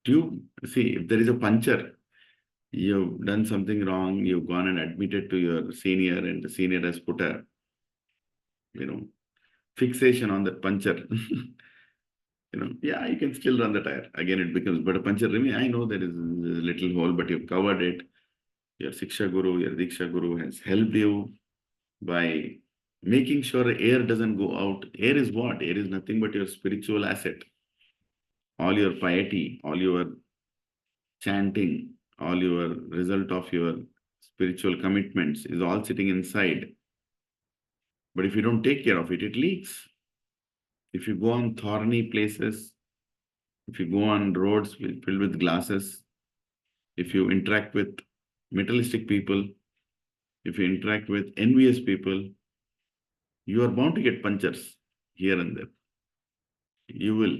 See, if there is a puncture, you've done something wrong, you've gone and admitted to your senior, and the senior has put a, fixation on that puncture. You can still run the tire. Again, it becomes, but a puncture remains. I know there is a little hole, but you've covered it. Your Siksha Guru, your Diksha Guru has helped you by making sure air doesn't go out. Air is what? Air is nothing but your spiritual asset. All your piety, all your chanting, all your result of your spiritual commitments is all sitting inside. But if you don't take care of it, it leaks. If you go on thorny places, if you go on roads filled with glasses, if you interact with materialistic people, if you interact with envious people, you are bound to get punctures here and there. You will.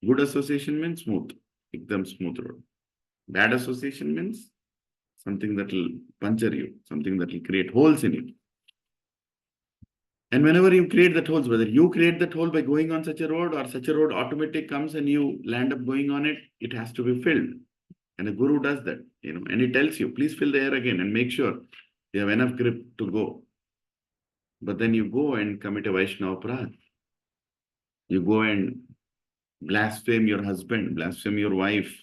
Good association means smooth, ekdam smooth road. Bad association means something that will puncture you, something that will create holes in you. And whenever you create that holes, whether you create that hole by going on such a road or such a road automatically comes and you land up going on it, it has to be filled. And a guru does that, and he tells you, please fill the air again and make sure you have enough grip to go. But then you go and commit a Vaishnava Aparadha. You go and blaspheme your husband, blaspheme your wife,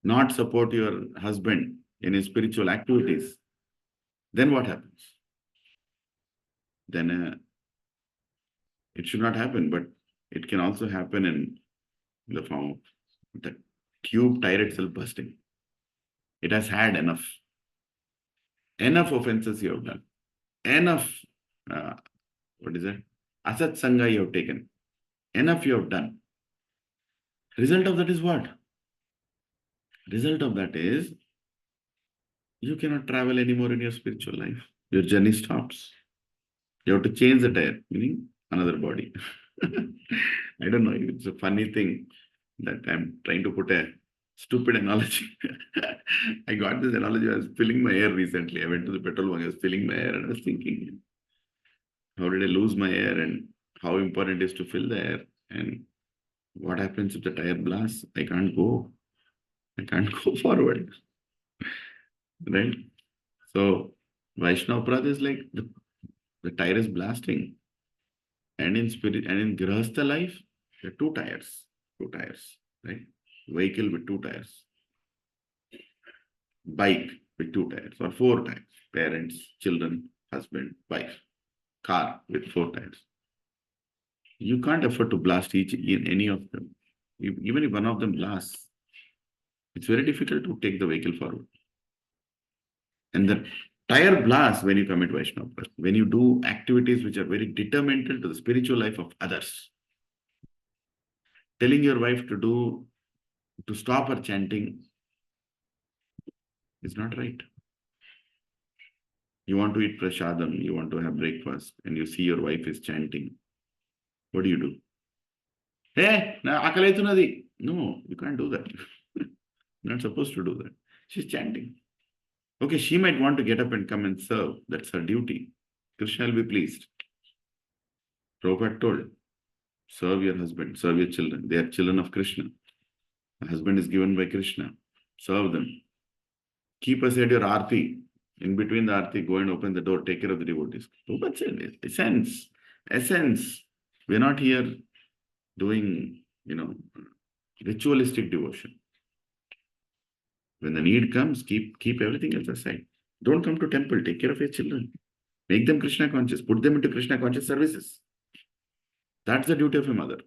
not support your husband in his spiritual activities. Then what happens? Then it should not happen, but it can also happen in the form of the tube tire itself bursting. It has had enough. Enough offenses you have done. Enough, Asat Sangha you have taken. Enough you have done. Result of that is what? Result of that is you cannot travel anymore in your spiritual life. Your journey stops. You have to change the tire, meaning another body. I don't know, it's a funny thing that I'm trying to put a stupid analogy. I got this analogy. I was filling my air recently. I went to the petrol bunk, I was filling my air and I was thinking, how did I lose my air and how important it is to fill the air? And what happens if the tire blasts? I can't go. I can't go forward. Right? So Vaishnava Aparadha is like the tire is blasting. And in spirit and in Grihastha life, there are two tires, right? Vehicle with two tires. Bike with two tires or four tires. Parents, children, husband, wife. Car with four tires. You can't afford to blast in any of them. Even if one of them blasts, it's very difficult to take the vehicle forward. And the tire blasts when you commit Vaishnava Aparadha, when you do activities which are very detrimental to the spiritual life of others. Telling your wife to stop her chanting is not right. You want to eat prasadam, you want to have breakfast, and you see your wife is chanting. What do? Hey, na akali aitunadi. No, you can't do that. You're not supposed to do that. She's chanting. Okay, she might want to get up and come and serve. That's her duty. Krishna will be pleased. Prabhupada told, serve your husband, serve your children. They are children of Krishna. The husband is given by Krishna. Serve them. Keep aside your arti. In between the arti, go and open the door, take care of the devotees. Prabhupada said, essence. We're not here doing, ritualistic devotion. When the need comes, keep everything else aside. Don't come to temple, take care of your children. Make them Krishna conscious, put them into Krishna conscious services. That's the duty of a mother.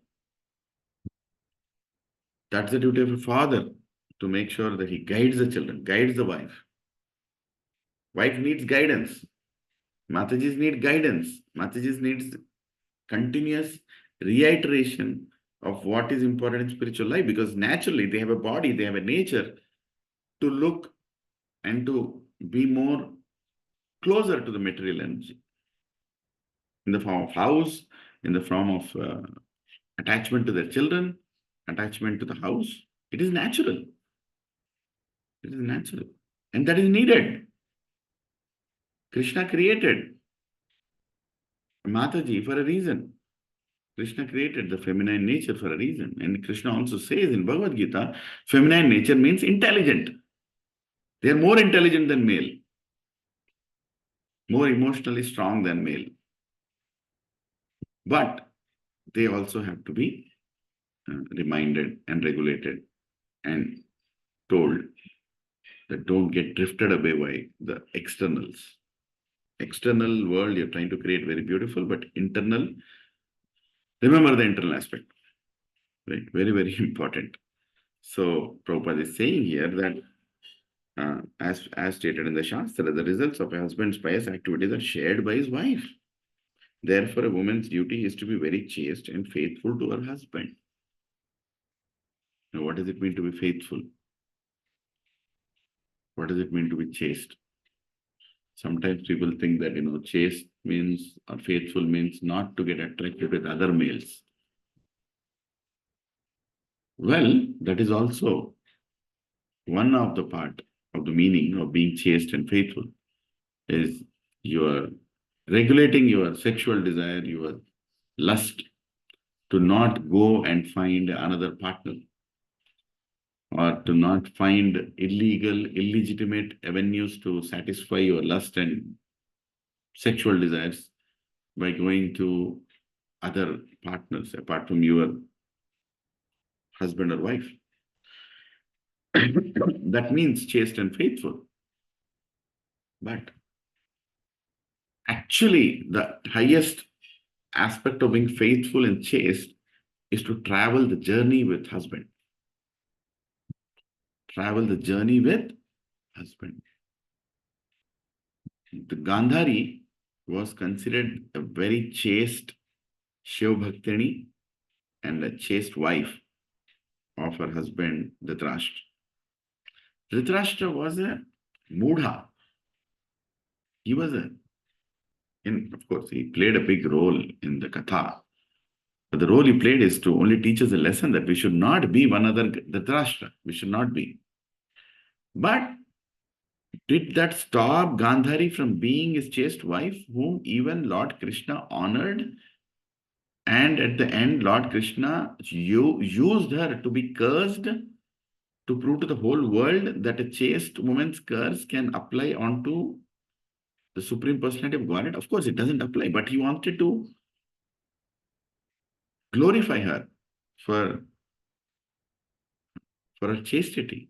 That's the duty of a father. to make sure that he guides the children, guides the wife. Wife needs guidance. Matajis need guidance. Matajis needs continuous reiteration of what is important in spiritual life, because naturally they have a body, they have a nature to look and to be more closer to the material energy in the form of house, in the form of attachment to their children, attachment to the house. It is natural. It is natural. And that is needed. Krishna created Mataji for a reason. Krishna created the feminine nature for a reason. And Krishna also says in Bhagavad Gita, feminine nature means intelligent. They are more intelligent than male, more emotionally strong than male. But they also have to be reminded and regulated and told that don't get drifted away by the externals. External world you're trying to create very beautiful, but internal, remember the internal aspect, right? Very, very important. So Prabhupada is saying here that as stated in the Shastra, the results of a husband's pious activities are shared by his wife. Therefore, a woman's duty is to be very chaste and faithful to her husband. Now, what does it mean to be faithful? What does it mean to be chaste? Sometimes people think that, chaste means or faithful means not to get attracted with other males. Well, that is also one of the part of the meaning of being chaste and faithful, is you are regulating your sexual desire, your lust, to not go and find another partner, or to not find illegal, illegitimate avenues to satisfy your lust and sexual desires by going to other partners apart from your husband or wife. That means chaste and faithful. But actually, the highest aspect of being faithful and chaste is to travel the journey with husband. Travel the journey with husband. The Gandhari was considered a very chaste Shiv Bhaktini and a chaste wife of her husband Dhritarashtra. Dhritarashtra was a Mudha. He was of course, he played a big role in the Katha. But the role he played is to only teach us a lesson that we should not be one other Dhritarashtra. We should not be. But did that stop Gandhari from being his chaste wife, whom even Lord Krishna honored? And at the end, Lord Krishna used her to be cursed, to prove to the whole world that a chaste woman's curse can apply onto the Supreme Personality of Godhead. Of course, it doesn't apply, but he wanted to glorify her for her chastity.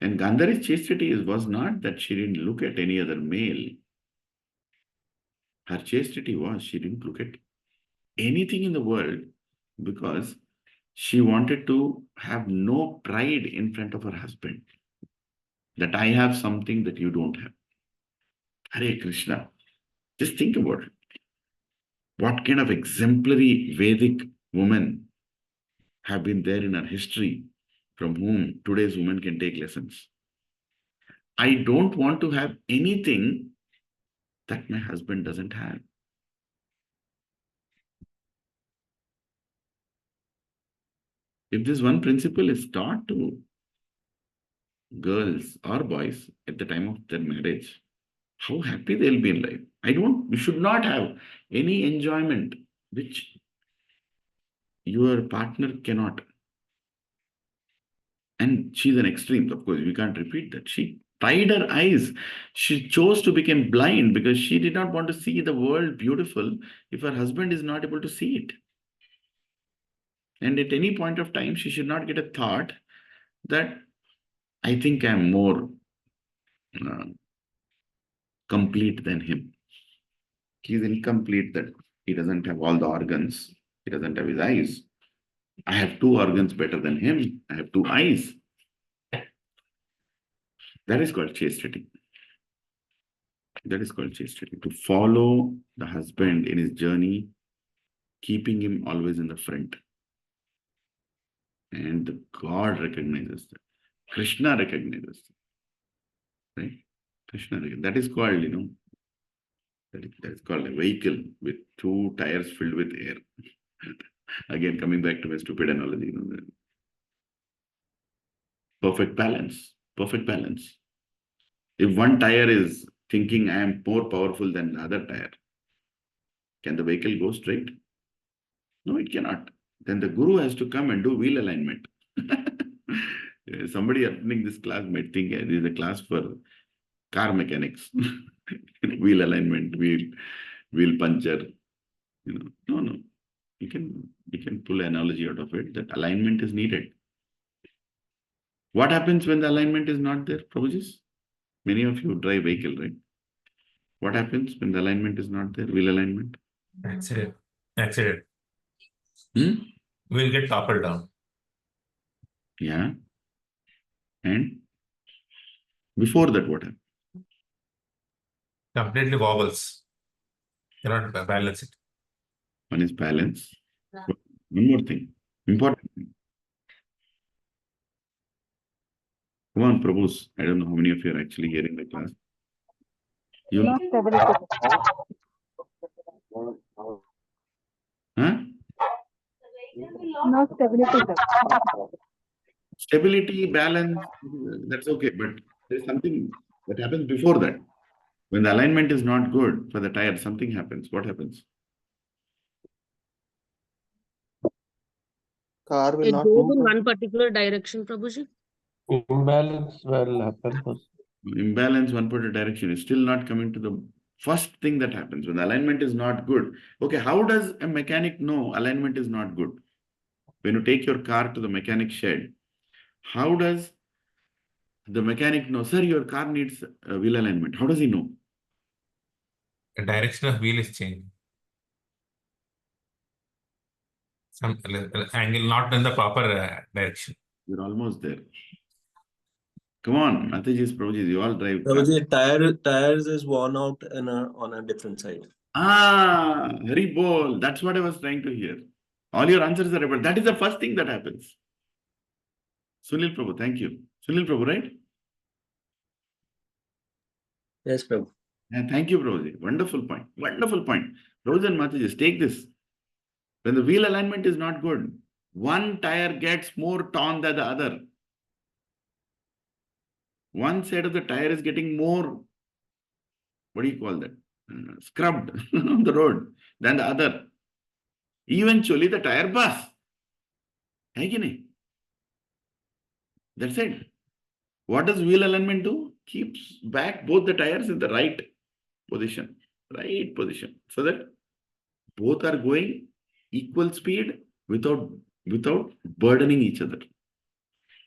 And Gandhari's chastity was not that she didn't look at any other male. Her chastity was she didn't look at anything in the world, because she wanted to have no pride in front of her husband, that I have something that you don't have. Hare Krishna. Just think about it. What kind of exemplary Vedic women have been there in our history, from whom today's women can take lessons. I don't want to have anything that my husband doesn't have. If this one principle is taught to girls or boys at the time of their marriage, how happy they'll be in life. You should not have any enjoyment which your partner cannot. And she's an extreme, of course, we can't repeat that. She tied her eyes. She chose to become blind because she did not want to see the world beautiful if her husband is not able to see it. And at any point of time, she should not get a thought that I think I'm more complete than him. He's incomplete, that he doesn't have all the organs. He doesn't have his eyes. I have two organs better than him. I have two eyes. That is called chastity. That is called chastity. To follow the husband in his journey, keeping him always in the front. And God recognizes that. Krishna recognizes that. Right? Krishna recognizes. That is called, that is called a vehicle with two tires filled with air. Again, coming back to my stupid analogy, the perfect balance. Perfect balance. If one tire is thinking I am more powerful than the other tire, can the vehicle go straight? No, it cannot. Then the guru has to come and do wheel alignment. Somebody attending this class might think this is a class for car mechanics. Wheel alignment, wheel puncture. No. You can pull an analogy out of it that alignment is needed. What happens when the alignment is not there, Prabhuji? Many of you drive vehicle, right? What happens when the alignment is not there, wheel alignment? Accident. We'll get toppled down. Yeah. And before that, what happens? Completely wobbles. Cannot balance it. One is balance. One more thing, important thing. Come on, Prabhus. I don't know how many of you are actually hearing the class. You No stability. huh? No stability, sir. Stability, balance, that's okay. But there's something that happens before that. When the alignment is not good for the tire, something happens. What happens? Car will It not goes move. in one particular direction, Prabhuji. Imbalance will happen. Imbalance one particular direction is still not coming to the first thing that happens when the alignment is not good. Okay, how does a mechanic know alignment is not good? When you take your car to the mechanic shed, how does the mechanic know, sir, your car needs wheel alignment? How does he know? The direction of wheel is changing. Some angle not in the proper direction. You're almost there. Come on, Mataji's, Prabhuji, you all drive cars. Prabhuji, tires is worn out on a different side. Hari bol. That's what I was trying to hear. All your answers are about. That is the first thing that happens. Sunil Prabhu, thank you. Sunil Prabhu, right? Yes, Prabhu. Yeah, thank you, Prabhuji. Wonderful point. Wonderful point. Prabhuji and Mataji, take this. When the wheel alignment is not good, one tire gets more torn than the other. One side of the tire is getting more, what do you call that? Scrubbed on the road than the other. Eventually, the tire bursts. Hai ki nahi? That's it. What does wheel alignment do? Keeps back both the tires in the right position. Right position. So that both are going equal speed without burdening each other.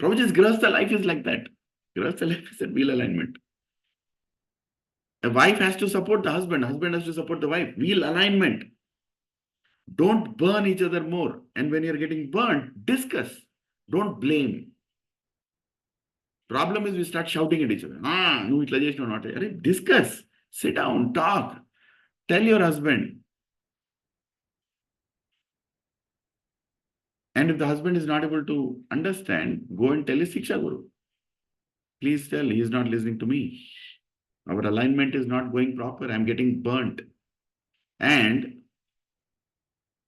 Prabhuji's Grahastha life is like that. Grahastha life is at wheel alignment. A wife has to support the husband has to support the wife. Wheel alignment. Don't burn each other more. And when you're getting burnt, discuss. Don't blame. Problem is we start shouting at each other. No, itla chesnavu not. Discuss. Sit down, talk. Tell your husband. And if the husband is not able to understand, go and tell his Siksha Guru. Please tell, he is not listening to me. Our alignment is not going proper. I'm getting burnt. And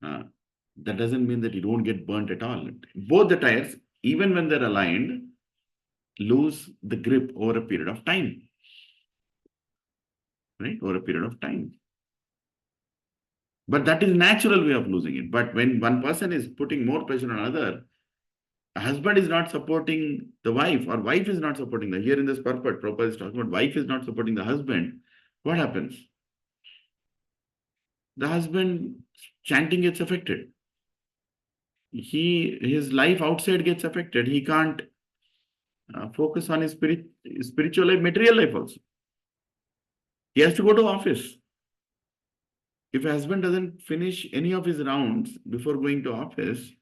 that doesn't mean that you don't get burnt at all. Both the tires, even when they're aligned, lose the grip over a period of time. Right? Over a period of time. But that is natural way of losing it. But when one person is putting more pressure on another, a husband is not supporting the wife, or wife is not supporting the. Here in this purport, Prabhupada is talking about wife is not supporting the husband. What happens? The husband chanting gets affected. His life outside gets affected. He can't focus on his spiritual life, material life also. He has to go to office. If a husband doesn't finish any of his rounds before going to office,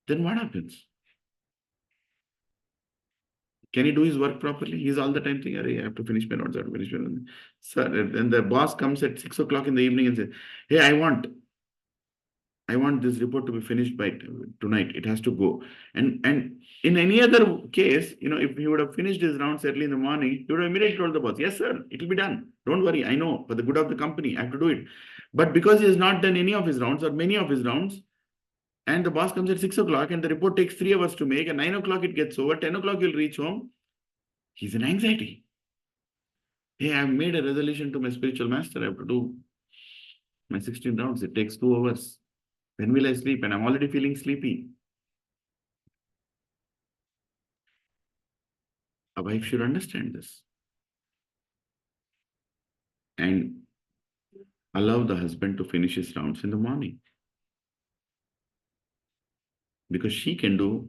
then what happens? Can he do his work properly? He's all the time thinking, I have to finish my notes, I have to finish my notes. Sir, and the boss comes at 6 o'clock in the evening and says, hey, I want this report to be finished by tonight. It has to go. And in any other case, if he would have finished his rounds early in the morning, he would have immediately told the boss, yes, sir, it will be done. Don't worry. I know for the good of the company, I have to do it. But because he has not done any of his rounds or many of his rounds, and the boss comes at 6 o'clock and the report takes 3 hours to make, and 9 o'clock it gets over, 10 o'clock he'll reach home, he's in anxiety. Hey, I've made a resolution to my spiritual master. I have to do my 16 rounds. It takes 2 hours. When will I sleep? And I'm already feeling sleepy. A wife should understand this and allow the husband to finish his rounds in the morning, because she can do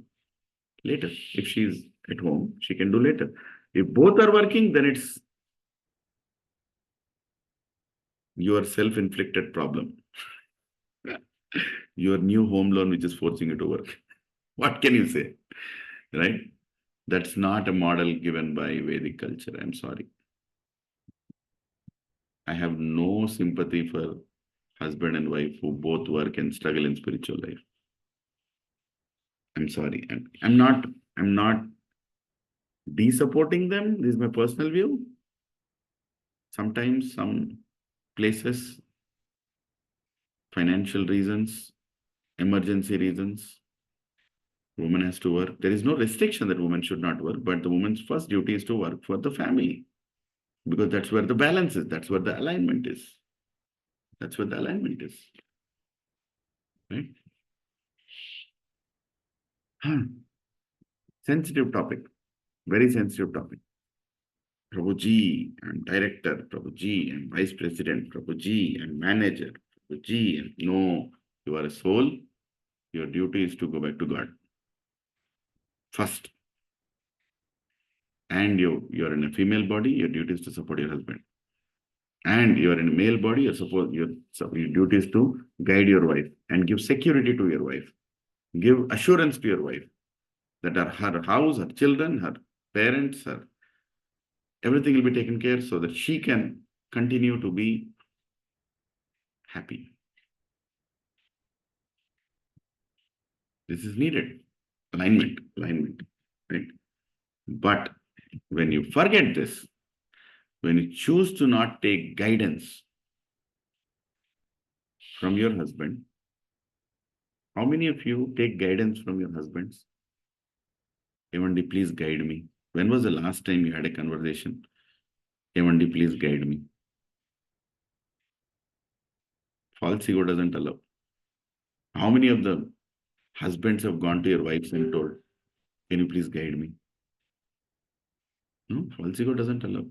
later. If she's at home, she can do later. If both are working, then it's your self-inflicted problem. Your new home loan which is forcing you to work. What can you say? Right? That's not a model given by Vedic culture. I'm sorry. I have no sympathy for husband and wife who both work and struggle in spiritual life. I'm sorry. I'm not de-supporting them. This is my personal view. Sometimes some places, financial reasons, emergency reasons, woman has to work. There is no restriction that woman should not work, but the woman's first duty is to work for the family, because that's where the balance is. That's where the alignment is. That's where the alignment is. Right? Sensitive topic. Very sensitive topic. Prabhuji, I'm director. Prabhuji, I'm vice president. Prabhuji, I'm manager. Prabhuji, no, you are a soul. Your duty is to go back to God first. And you're in a female body, your duty is to support your husband. And you're in a male body, your duty is to guide your wife and give security to your wife. Give assurance to your wife that her house, her children, her parents, everything will be taken care so that she can continue to be happy. This is needed. Alignment, right? But when you forget this, when you choose to not take guidance from your husband, how many of you take guidance from your husbands? Evandy, please guide me. When was the last time you had a conversation? Evandy, please guide me. False ego doesn't allow. How many of the husbands have gone to your wives and told, can you please guide me? No, false ego doesn't allow.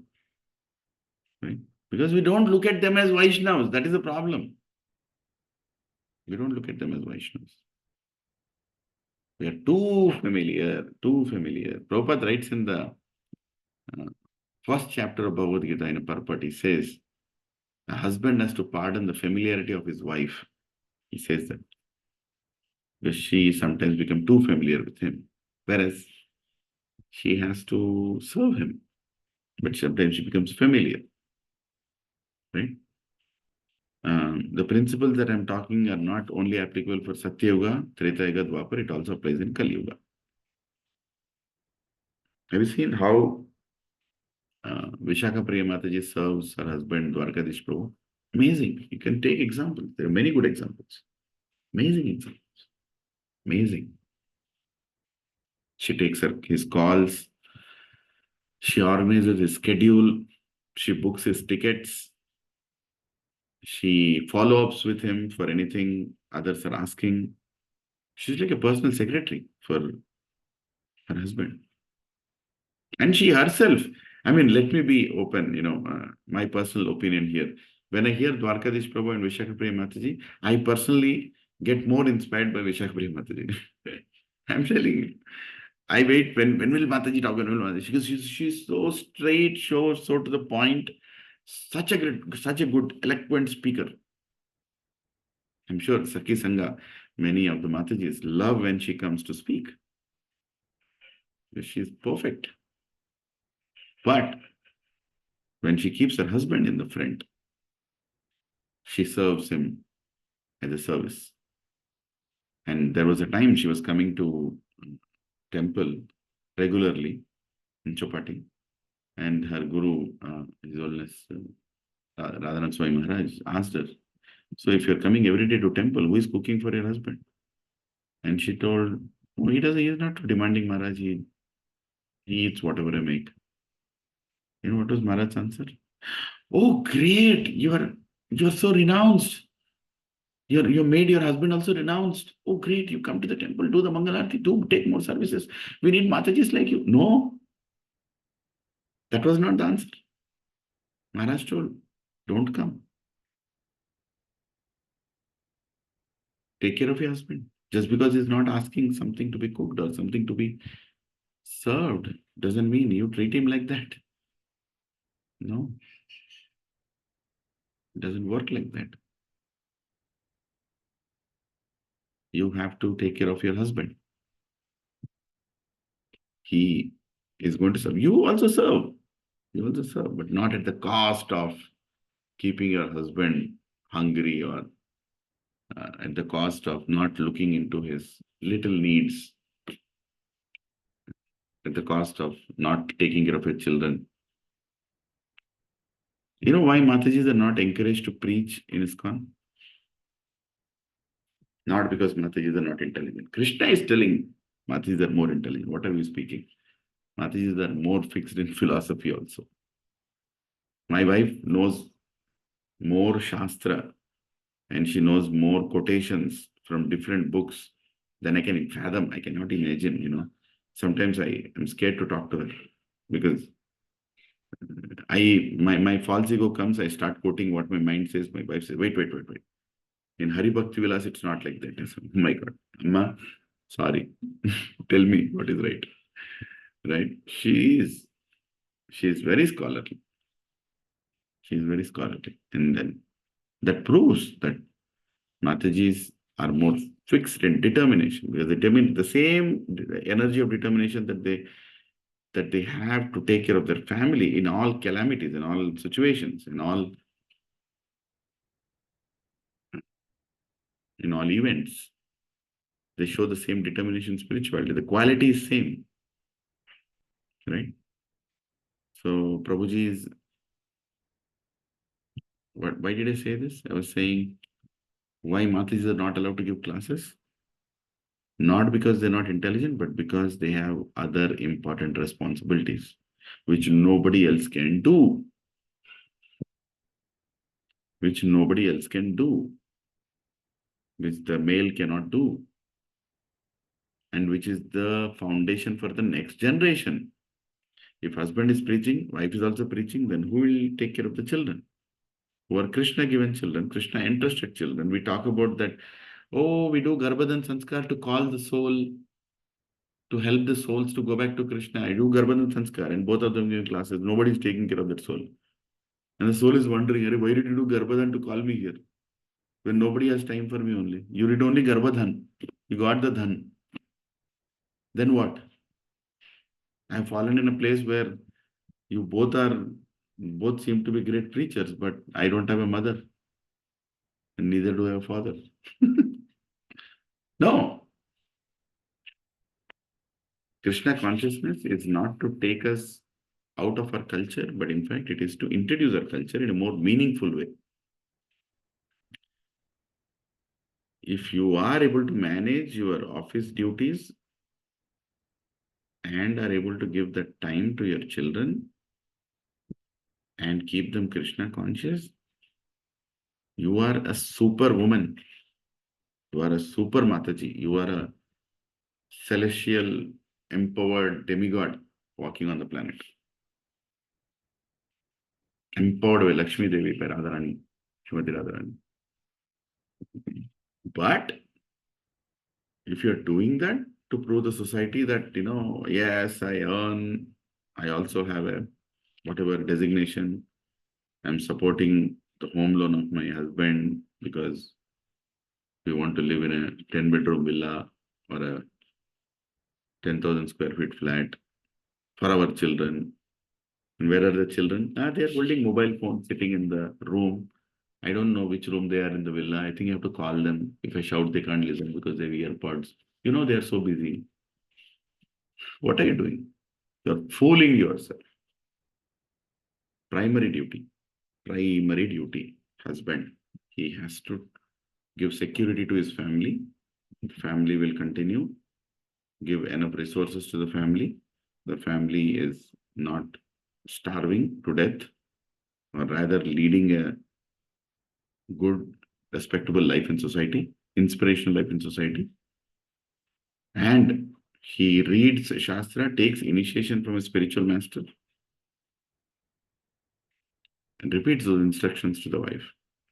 Right? Because we don't look at them as Vaishnavas. That is the problem. We don't look at them as Vaishnavas. We are too familiar. Prabhupada writes in the first chapter of Bhagavad Gita in a purport, he says, a husband has to pardon the familiarity of his wife. He says that. Because she sometimes becomes too familiar with him. Whereas she has to serve him. But sometimes she becomes familiar. Right? The principles that I'm talking are not only applicable for Satya Yuga, Treta Yuga, Dwapar, it also applies in Kali Yuga. Have you seen how Vishakha Priya Mataji serves her husband Dwarkadish Prabhu? Amazing. You can take examples. There are many good examples. Amazing examples. Amazing. She takes his calls. She organizes his schedule. She books his tickets. She follow-ups with him for anything others are asking. She's like a personal secretary for her husband. And she herself, let me be open, my personal opinion here. When I hear Dwarkadish Prabhu and Vishakha Priya Mataji, I personally get more inspired by Vishakha Priya Mataji. I'm telling you. I wait, when will Mataji talk? When will Mataji? Because she's so straight, so to the point, such a good, eloquent speaker. I'm sure Sakhi Sangha, Many of the Matajis love when she comes to speak. She's perfect. But when she keeps her husband in the front, she serves him as a service. And there was a time she was coming to temple regularly in Chopati, and her guru, His Holiness Radhanath Swami Maharaj, asked her, so if you're coming every day to temple, who is cooking for your husband? And she told, oh, he is not demanding, Maharaj, he eats whatever I make. You know what was Maharaj's answer? Oh, great, you're so renounced. You made your husband also renounced. Oh, great, you come to the temple, do the Mangalarti, do take more services. We need Matajis like you. No, that was not the answer. Maharaj told, don't come. Take care of your husband. Just because he's not asking something to be cooked or something to be served doesn't mean you treat him like that. No, it doesn't work like that. You have to take care of your husband. He is going to serve. You also serve. You also serve, but not at the cost of keeping your husband hungry or at the cost of not looking into his little needs, at the cost of not taking care of your children. You know why Matajis are not encouraged to preach in ISKCON? Not because Matajis are not intelligent. Krishna is telling Matajis are more intelligent. What are we speaking? Matajis are more fixed in philosophy also. My wife knows more Shastra and she knows more quotations from different books than I can fathom. I cannot imagine, you know. Sometimes I am scared to talk to her because my false ego comes, I start quoting what my mind says. My wife says, wait. In Hari Bhakti Vilas, it's not like that. I said, oh my God, Amma, sorry. Tell me what is right. Right? She is very scholarly. She is very scholarly. And then that proves that Matajis are more fixed in determination because the same energy of determination that they have to take care of their family in all calamities, in all situations, in all events. They show the same determination in spirituality. The quality is same. Right? So Prabhuji's, why did I say this? I was saying why Matajis are not allowed to give classes? Not because they're not intelligent, but because they have other important responsibilities, which nobody else can do. Which nobody else can do. Which the male cannot do. And which is the foundation for the next generation. If husband is preaching, wife is also preaching, then who will take care of the children? Who are Krishna given children, Krishna entrusted children. We talk about that, oh, we do Garbhadan Sanskar to call the soul, to help the souls to go back to Krishna. I do Garbhadan Sanskar and both of them give classes. Nobody is taking care of that soul. And the soul is wondering, why did you do Garbhadan to call me here? When nobody has time for me only. You did only Garbhadhan. You got the dhan. Then what? I have fallen in a place where you both seem to be great preachers, but I don't have a mother. And neither do I have a father. No. Krishna consciousness is not to take us out of our culture, but in fact, it is to introduce our culture in a more meaningful way. If you are able to manage your office duties and are able to give that time to your children and keep them Krishna conscious, you are a super woman. You are a super Mataji. You are a celestial, empowered demigod walking on the planet. Empowered by Lakshmi Devi, by Radharani, Srimati Radharani. But if you're doing that to prove the society that, yes, I earn, I also have a whatever designation, I'm supporting the home loan of my husband because We want to live in a 10-bedroom villa or a 10,000 square feet flat for our children. And where are the children? They are holding mobile phones sitting in the room. I don't know which room they are in the villa. I think you have to call them. If I shout, they can't listen because they have earpods. You know, they are so busy. What are you doing? You're fooling yourself. Primary duty. Husband. He has to give security to his family. The family will continue. Give enough resources to the family. The family is not starving to death, or rather leading a good, respectable life in society, inspirational life in society. And he reads Shastra, takes initiation from a spiritual master, and repeats those instructions to the wife.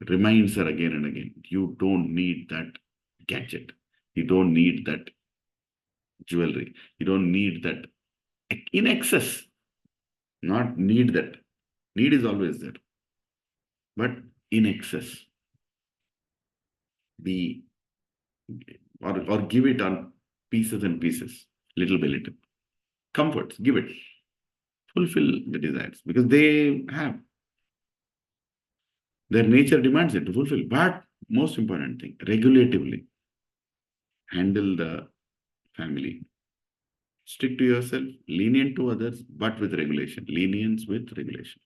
Reminds her again and again, you don't need that gadget. You don't need that jewelry. You don't need that in excess. Not need that. Need is always there. But in excess. Or give it on pieces and pieces, little by little. Comforts, give it. Fulfill the desires because they have. Their nature demands it to fulfill. But most important thing, regulatively. Handle the family. Stick to yourself, lenient to others, but with regulation. Lenience with regulation.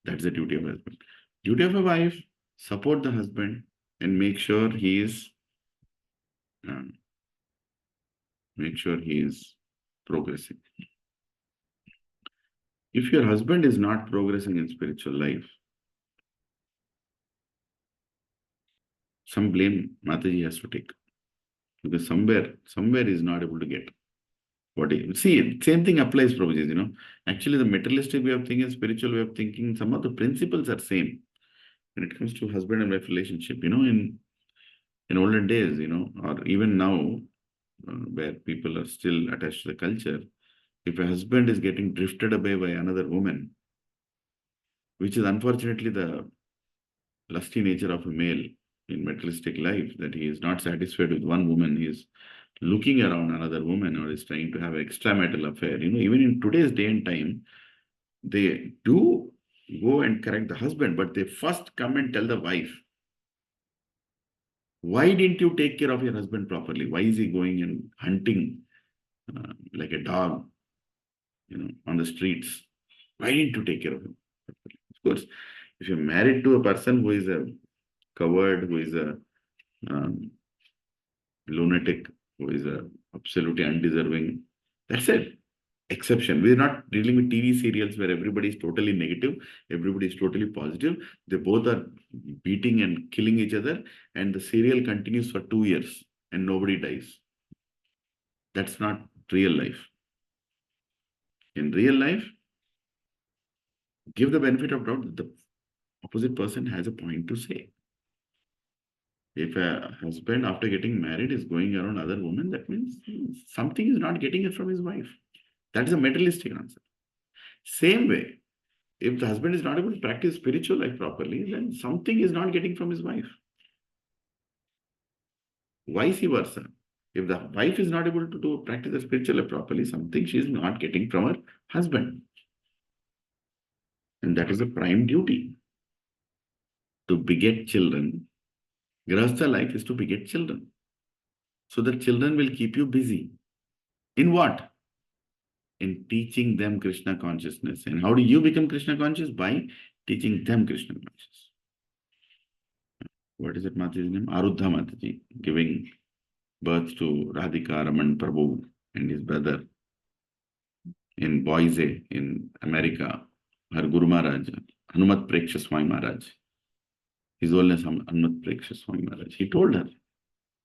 That's the duty of a husband. Duty of a wife, support the husband and make sure he is progressing. If your husband is not progressing in spiritual life, some blame Mataji has to take. Because somewhere is not able to get what he... See, same thing applies, Prabhuji, you know. Actually, the materialistic way of thinking and spiritual way of thinking, some of the principles are same. When it comes to husband and wife relationship, you know, in olden days, you know, or even now, where people are still attached to the culture, if a husband is getting drifted away by another woman, which is unfortunately the lusty nature of a male in materialistic life, that he is not satisfied with one woman, he is looking around another woman or is trying to have an extramarital affair. You know, even in today's day and time, they do go and correct the husband, but they first come and tell the wife, why didn't you take care of your husband properly? Why is he going and hunting like a dog, you know, on the streets? Why didn't you take care of him properly? Of course, if you're married to a person who is a coward, who is a lunatic, who is a absolutely undeserving, that's it. Exception. We're not dealing with TV serials where everybody is totally negative, everybody is totally positive. They both are beating and killing each other, and the serial continues for 2 years and nobody dies. That's not real life. In real life, give the benefit of doubt that the opposite person has a point to say. If a husband, after getting married, is going around other women, that means something is not getting it from his wife. That is a materialistic answer. Same way, if the husband is not able to practice spiritual life properly, then something is not getting from his wife. Vice versa. If the wife is not able to practice the spiritual life properly, something she is not getting from her husband. And that is a prime duty. To beget children, Grahastha life is to beget children. So that children will keep you busy. In what? In teaching them Krishna consciousness. And how do you become Krishna conscious? By teaching them Krishna consciousness. What is it, Mataji's name? Arudha Mataji, giving birth to Radhika Raman Prabhu and his brother in Boise in America. Her Guru Maharaj, Hanumat Preksha Swami Maharaj. His Holiness Hanumat Preksha Swami Maharaj. He told her,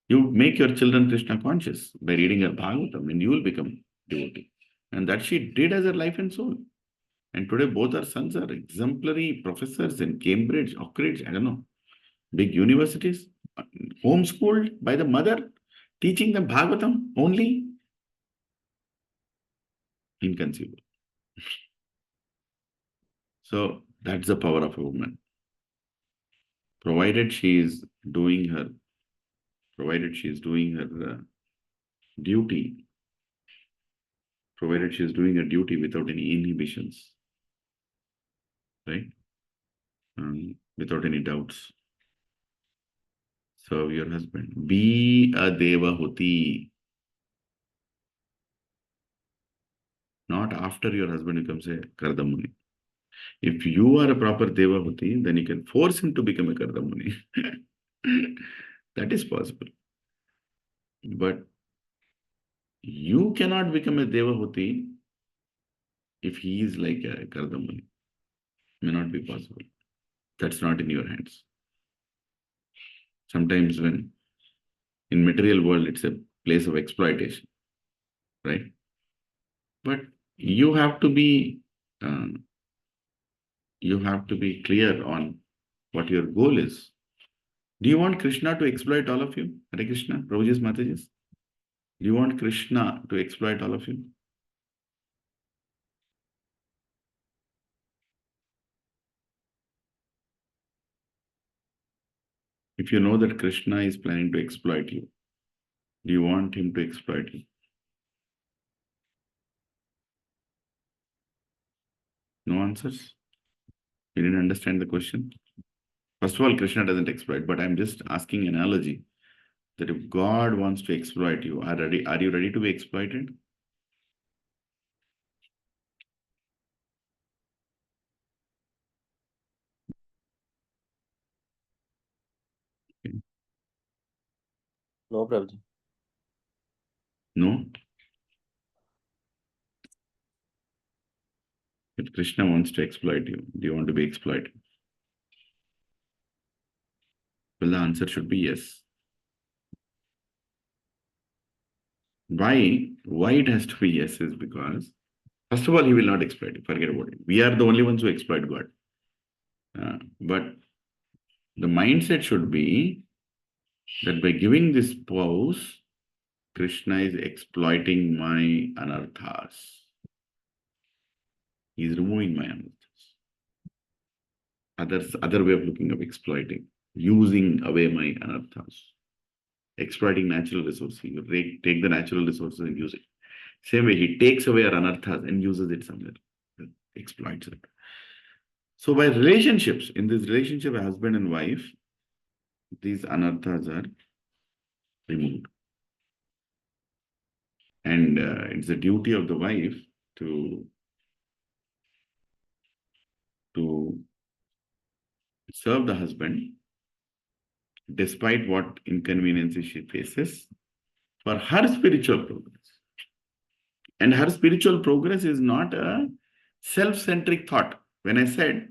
you make your children Krishna conscious by reading her Bhagavatam and you will become devotee. And that she did as her life and soul. And today both her sons are exemplary professors in Cambridge, Oxford, I don't know, big universities, homeschooled by the mother, teaching them Bhagavatam only. Inconceivable. So that's the power of a woman. Provided she is doing her provided she is doing her duty, provided she is doing her duty without any inhibitions, right? Without any doubts. Serve your husband. Be a Devahuti. Not after your husband becomes a Kardamuni. If you are a proper Devahuti, then you can force him to become a Kardamuni. That is possible. But you cannot become a Devahuti if he is like a Kardamuni. May not be possible. That's not in your hands. Sometimes when in material world, it's a place of exploitation, right? But you have to be clear on what your goal is. Do you want Krishna to exploit all of you? Hare Krishna, Prabhuji's Matajis. Do you want Krishna to exploit all of you? If you know that Krishna is planning to exploit you, do you want him to exploit you? No answers? You didn't understand the question? First of all, Krishna doesn't exploit, but I'm just asking an analogy that if God wants to exploit you, are you ready to be exploited? No, Prabhuji. No? If Krishna wants to exploit you, do you want to be exploited? Well, the answer should be yes. Why it has to be yes is because, first of all, he will not exploit you. Forget about it. We are the only ones who exploit God. But the mindset should be that by giving this pose, Krishna is exploiting my anarthas. He is removing my anarthas. Other way of looking of exploiting, using away my anarthas. Exploiting natural resources. You take the natural resources and use it. Same way, he takes away our anarthas and uses it somewhere. Exploits it. So by relationships, in this relationship, a husband and wife, these anarthas are removed. And it's the duty of the wife to serve the husband despite what inconveniences she faces for her spiritual progress. And her spiritual progress is not a self-centric thought. When I said,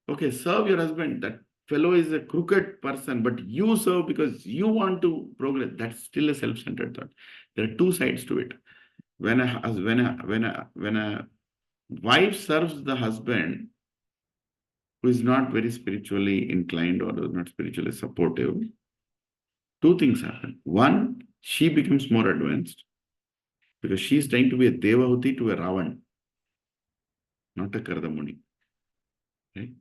okay, serve your husband, that fellow is a crooked person, but you serve because you want to progress, that's still a self-centered thought. There are two sides to it. When a wife serves the husband who is not very spiritually inclined or is not spiritually supportive, two things happen. One, she becomes more advanced because she is trying to be a Devahuti to a Ravan, not a Kardamuni. Okay?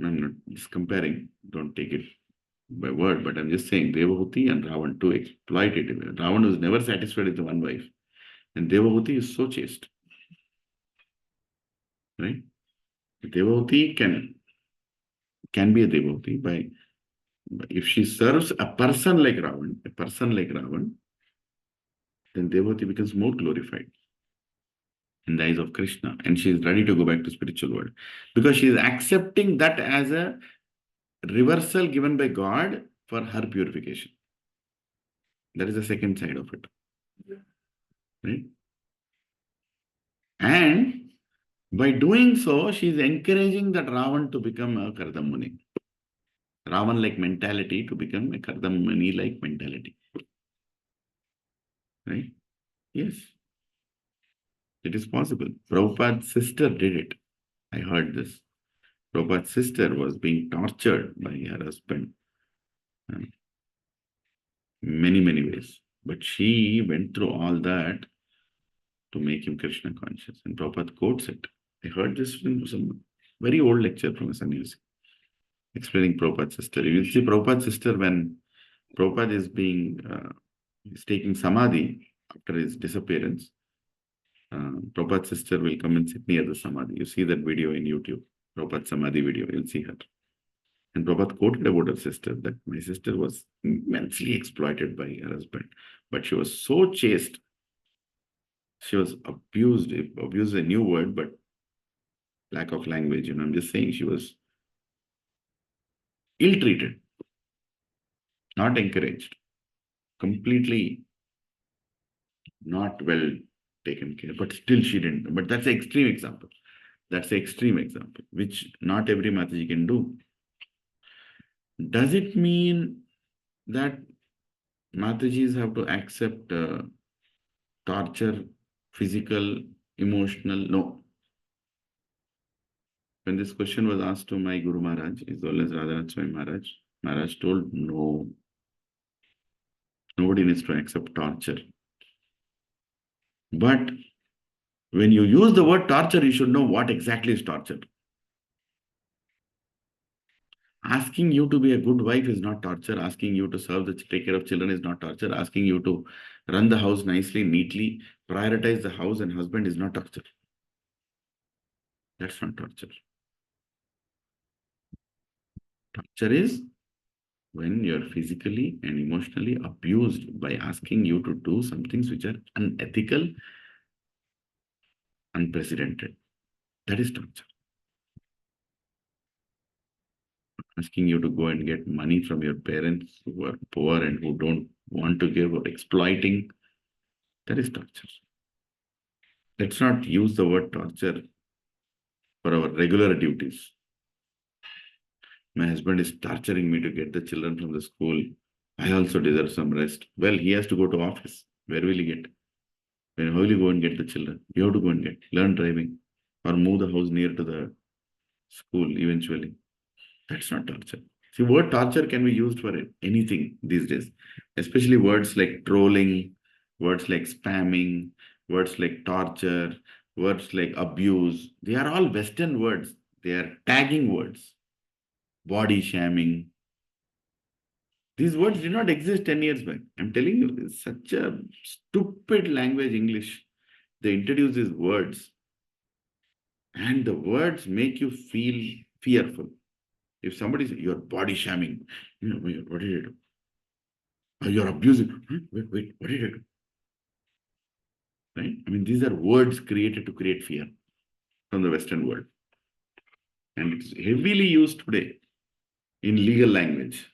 I'm not just comparing, don't take it by word, but I'm just saying Devahuti and Ravan, two exploitative. Ravan was never satisfied with the one wife. And Devahuti is so chaste. Right? Devahuti can be a Devahuti by if she serves a person like Ravan, then Devahuti becomes more glorified in the eyes of Krishna, and she is ready to go back to spiritual world because she is accepting that as a reversal given by God for her purification. That is the second side of it. Right? And by doing so, she is encouraging that Ravan to become a Kardamuni. Ravan-like mentality to become a Kardamuni-like mentality. Right? Yes. It is possible. Prabhupada's sister did it. I heard this. Prabhupada's sister was being tortured by her husband many, many ways. But she went through all that to make him Krishna conscious. And Prabhupada quotes it. I heard this from some very old lecture from a sannyasi, explaining Prabhupada's sister. You will see Prabhupada's sister when Prabhupada is taking samadhi after his disappearance. Prabhupada's sister will come and sit near the samadhi. You see that video in YouTube, Prabhupada samadhi video, you'll see her. And Prabhupada quoted about her sister, that my sister was immensely exploited by her husband, but she was so chaste. She was abused. Abuse is a new word, but lack of language. I'm just saying she was ill-treated, not encouraged, completely not well taken care. But still she didn't. But that's an extreme example. That's an extreme example, which not every Mataji can do. Does it mean that Matajis have to accept torture, physical, emotional? No. When this question was asked to my Guru Maharaj, as well as Radhanath Swami Maharaj, Maharaj told, no. Nobody needs to accept torture. But when you use the word torture, you should know what exactly is torture. Asking you to be a good wife is not torture. Asking you to take care of children is not torture. Asking you to run the house nicely, neatly, prioritize the house and husband is not torture. That's not torture. Torture is when you're physically and emotionally abused by asking you to do some things which are unethical, unprecedented. That is torture. Asking you to go and get money from your parents who are poor and who don't want to give, or exploiting, that is torture. Let's not use the word torture for our regular duties. My husband is torturing me to get the children from the school. I also deserve some rest. Well, he has to go to office. Where will he get? How will you go and get the children? You have to go and learn driving, or move the house near to the school eventually. That's not torture. See, word torture can be used for anything these days, especially words like trolling, words like spamming, words like torture, words like abuse. They are all Western words. They are tagging words. Body shaming. These words did not exist 10 years back. I'm telling you, it's such a stupid language, English. They introduce these words, and the words make you feel fearful. If somebody says, you're body shaming, what did I do? You're abusing. Wait, what did I do? Right? I mean, these are words created to create fear from the Western world. And it's heavily used today in legal language.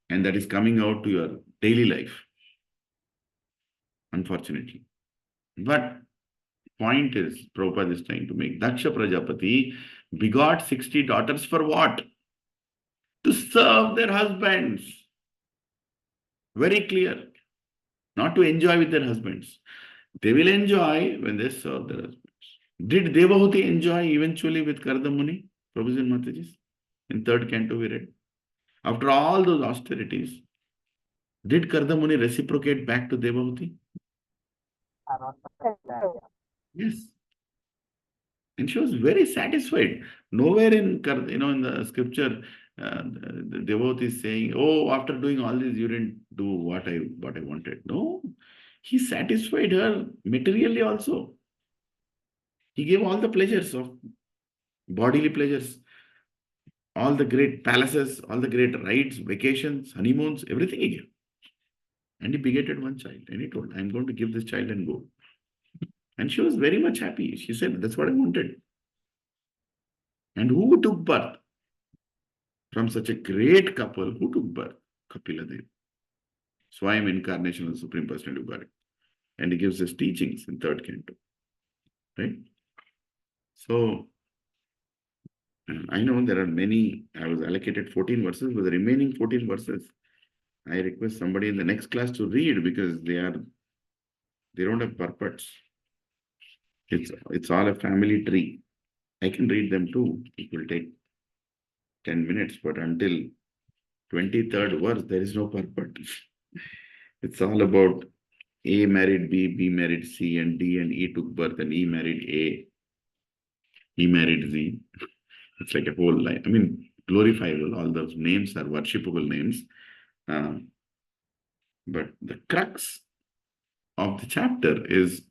And that is coming out to your daily life, unfortunately. But point is, Prabhupada is trying to make, Daksha Prajapati begot 60 daughters for what? To serve their husbands. Very clear. Not to enjoy with their husbands. They will enjoy when they serve their husbands. Did Devahuti enjoy eventually with Kardamuni, Prabhuji and Matajis? In third canto we read. After all those austerities, did Kardamuni reciprocate back to Devahuti? Yes. And she was very satisfied. Nowhere in the scripture, the Devahuti is saying, oh, after doing all this, you didn't do what I wanted. No, he satisfied her materially also. He gave all the pleasures of bodily pleasures, all the great palaces, all the great rides, vacations, honeymoons, everything he gave. And he begetted one child. And he told, I'm going to give this child and go. And she was very much happy. She said, that's what I wanted. And who took birth? From such a great couple, who took birth? Kapila Dev. Swayam incarnation of the Supreme Personality of Godhead. And he gives us teachings in third canto. Right? So, I know there are many, I was allocated 14 verses, but the remaining 14 verses, I request somebody in the next class to read because they don't have purpose. It's all a family tree. I can read them too. It will take 10 minutes, but until 23rd verse, there is no purpose. It's all about A married B, B married C, and D and E took birth, and E married A, E married Z. It's like a whole line. I mean, glorifiable. All those names are worshipable names. But the crux of the chapter is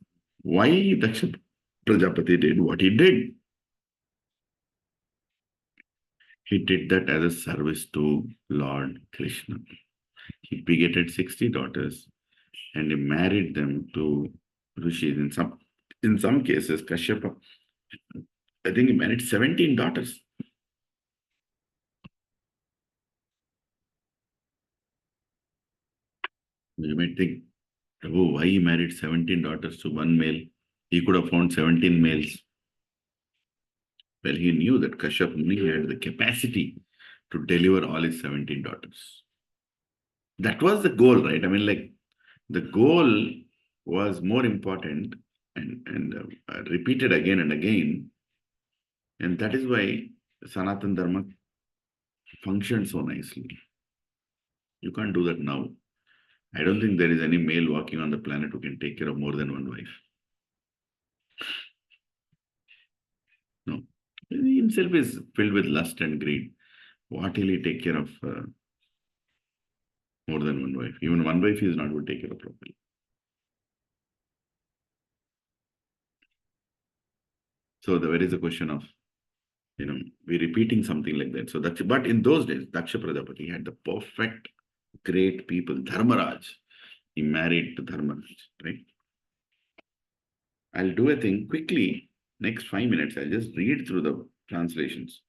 why Daksha Prajapati did what he did. He did that as a service to Lord Krishna. He begetted 60 daughters and he married them to rishis. In some cases, Kashyapa, I think he married 17 daughters. You might think, oh, why he married 17 daughters to one male? He could have found 17 males. Well, he knew that Kashyap Muni had the capacity to deliver all his 17 daughters. That was the goal, right? I mean, like, the goal was more important and repeated again and again. And that is why Sanatana Dharma functioned so nicely. You can't do that now. I don't think there is any male walking on the planet who can take care of more than one wife. No. He himself is filled with lust and greed. What will he take care of more than one wife? Even one wife he is not going to take care of properly. So there is a question of, we're repeating something like that. So that's, but in those days, Daksha Prajapati had the perfect, great people. Dharmaraj, he married to Dharmaraj, right? I'll do a thing quickly. Next 5 minutes, I'll just read through the translations.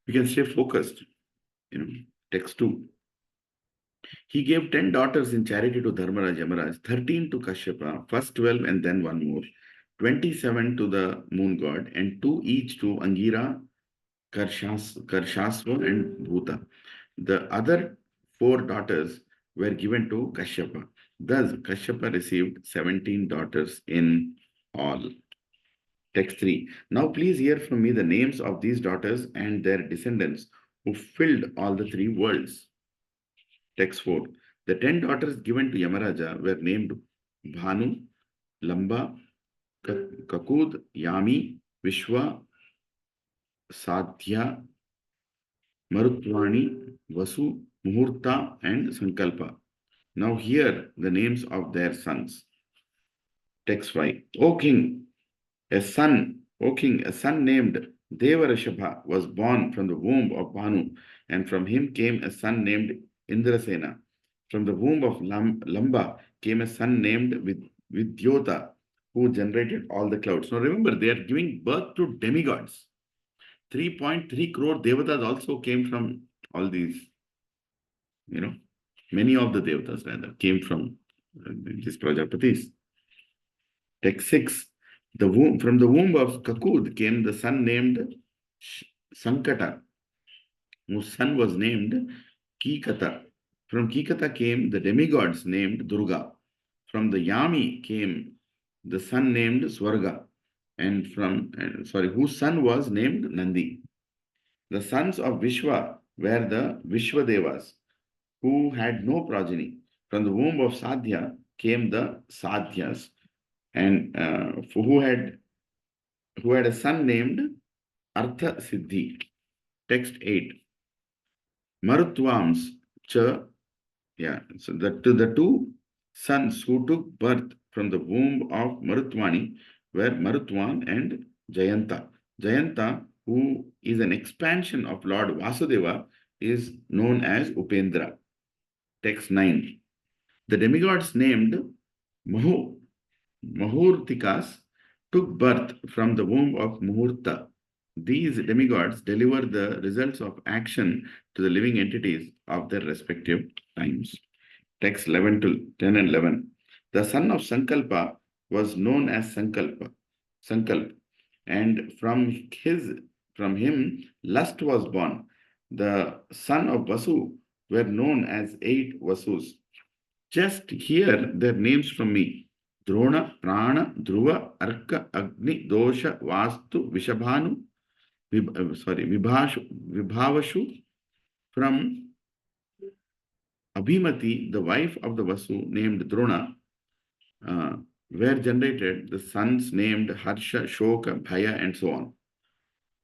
You can stay focused. Text 2. He gave 10 daughters in charity to Dharmaraj, Yamaraj, 13 to Kashyapa, first 12 and then one more, 27 to the moon god, and 2 each to Angira, Karshasva, and Bhuta. The other 4 daughters were given to Kashyapa. Thus, Kashyapa received 17 daughters in all. Text 3. Now please hear from me the names of these daughters and their descendants who filled all the 3 worlds. Text 4. The 10 daughters given to Yamaraja were named Bhanu, Lamba, Kakud, Yami, Vishwa, Sadhya, Marutwani, Vasu, Muhurta, and Sankalpa. Now hear the names of their sons. Text 5. O king, a son named Devarashabha was born from the womb of Bhanu, and from him came a son named Indrasena. From the womb of Lamba came a son named Vidyota, who generated all the clouds. Now remember, they are giving birth to demigods. 3.3 crore devatas also came from all these, many of the devatas rather came from these Prajapatis. Text 6. From the womb of Kakud came the son named Sankata, whose son was named Kikata. From Kikata came the demigods named Durga. From the Yami came the son named Swarga, whose son was named Nandi. The sons of Vishwa were the Vishwadevas, who had no progeny. From the womb of Sadhya came the Sadhyas, and who had a son named Artha Siddhi. Text 8. Marutvams cha, so the 2 sons who took birth from the womb of Marutwani were Marutwan and Jayanta. Jayanta, who is an expansion of Lord Vasudeva, is known as Upendra. Text 9. The demigods named Mahurtikas took birth from the womb of Muhurta. These demigods deliver the results of action to the living entities of their respective times. Text 10 and 11. The son of Sankalpa was known as Sankalpa, and from him lust was born. The son of Vasu were known as 8 Vasus. Just hear their names from me. Drona, Prana, Dhruva, Arka, Agni, Dosha, Vastu, Vishabhanu, Vibhavashu. From Abhimati, the wife of the Vasu named Drona, were generated the sons named Harsha, Shoka, Bhaya, and so on.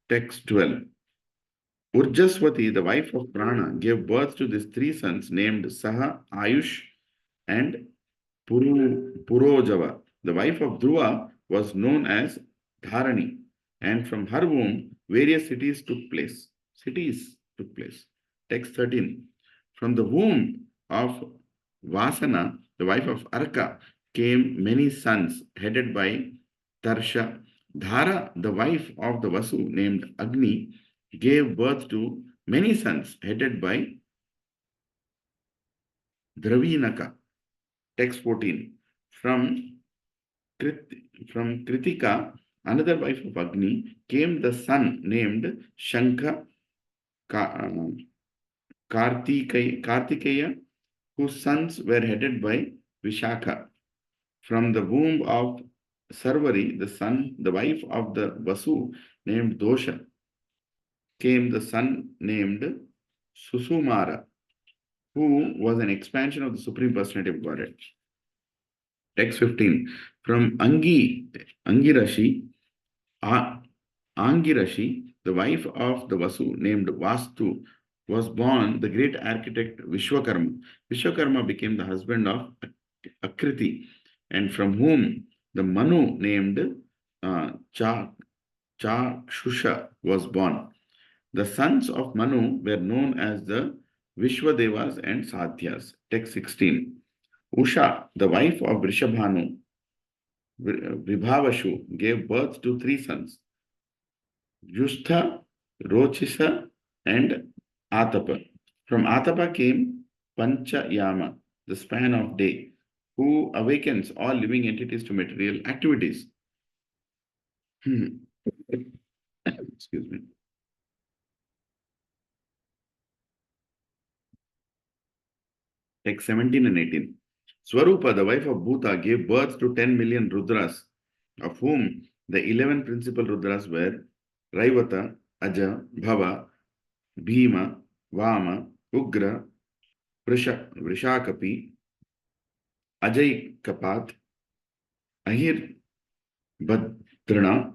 Text 12. Urjaswati, the wife of Prana, gave birth to these 3 sons named Saha, Ayush, and Purojava. The wife of Dhruva was known as Dharani, and from her womb, various cities took place. Text 13. From the womb of Vasana, the wife of Arka, came many sons headed by Tarsha. Dhara, the wife of the Vasu named Agni, gave birth to many sons headed by Dravinaka. Text 14. From Kritika, another wife of Agni, came the son named Shankha Kartikeya, whose sons were headed by Vishakha. From the womb of Sarvari, the wife of the Vasu named Dosha, came the son named Susumara, who was an expansion of the Supreme Personality of Godhead. Text 15. From Angirashi, the wife of the Vasu named Vastu, was born the great architect Vishwakarma. Vishwakarma became the husband of Akriti, and from whom the Manu named Chakshusha was born. The sons of Manu were known as the Vishwadevas and Sathyas. Text 16. Usha, the wife of Vrishabhanu, Vibhavashu, gave birth to 3 sons, Justha, Rochisa, and Atapa. From Atapa came Panchayama, the span of day, who awakens all living entities to material activities. Excuse me. Text 17 and 18. Swarupa, the wife of Bhuta, gave birth to 10 million Rudras, of whom the 11 principal Rudras were Raivata, Aja, Bhava, Bhima, Vama, Ugra, Vrishakapi, Ajay Kapat, Ahir Bhadrana,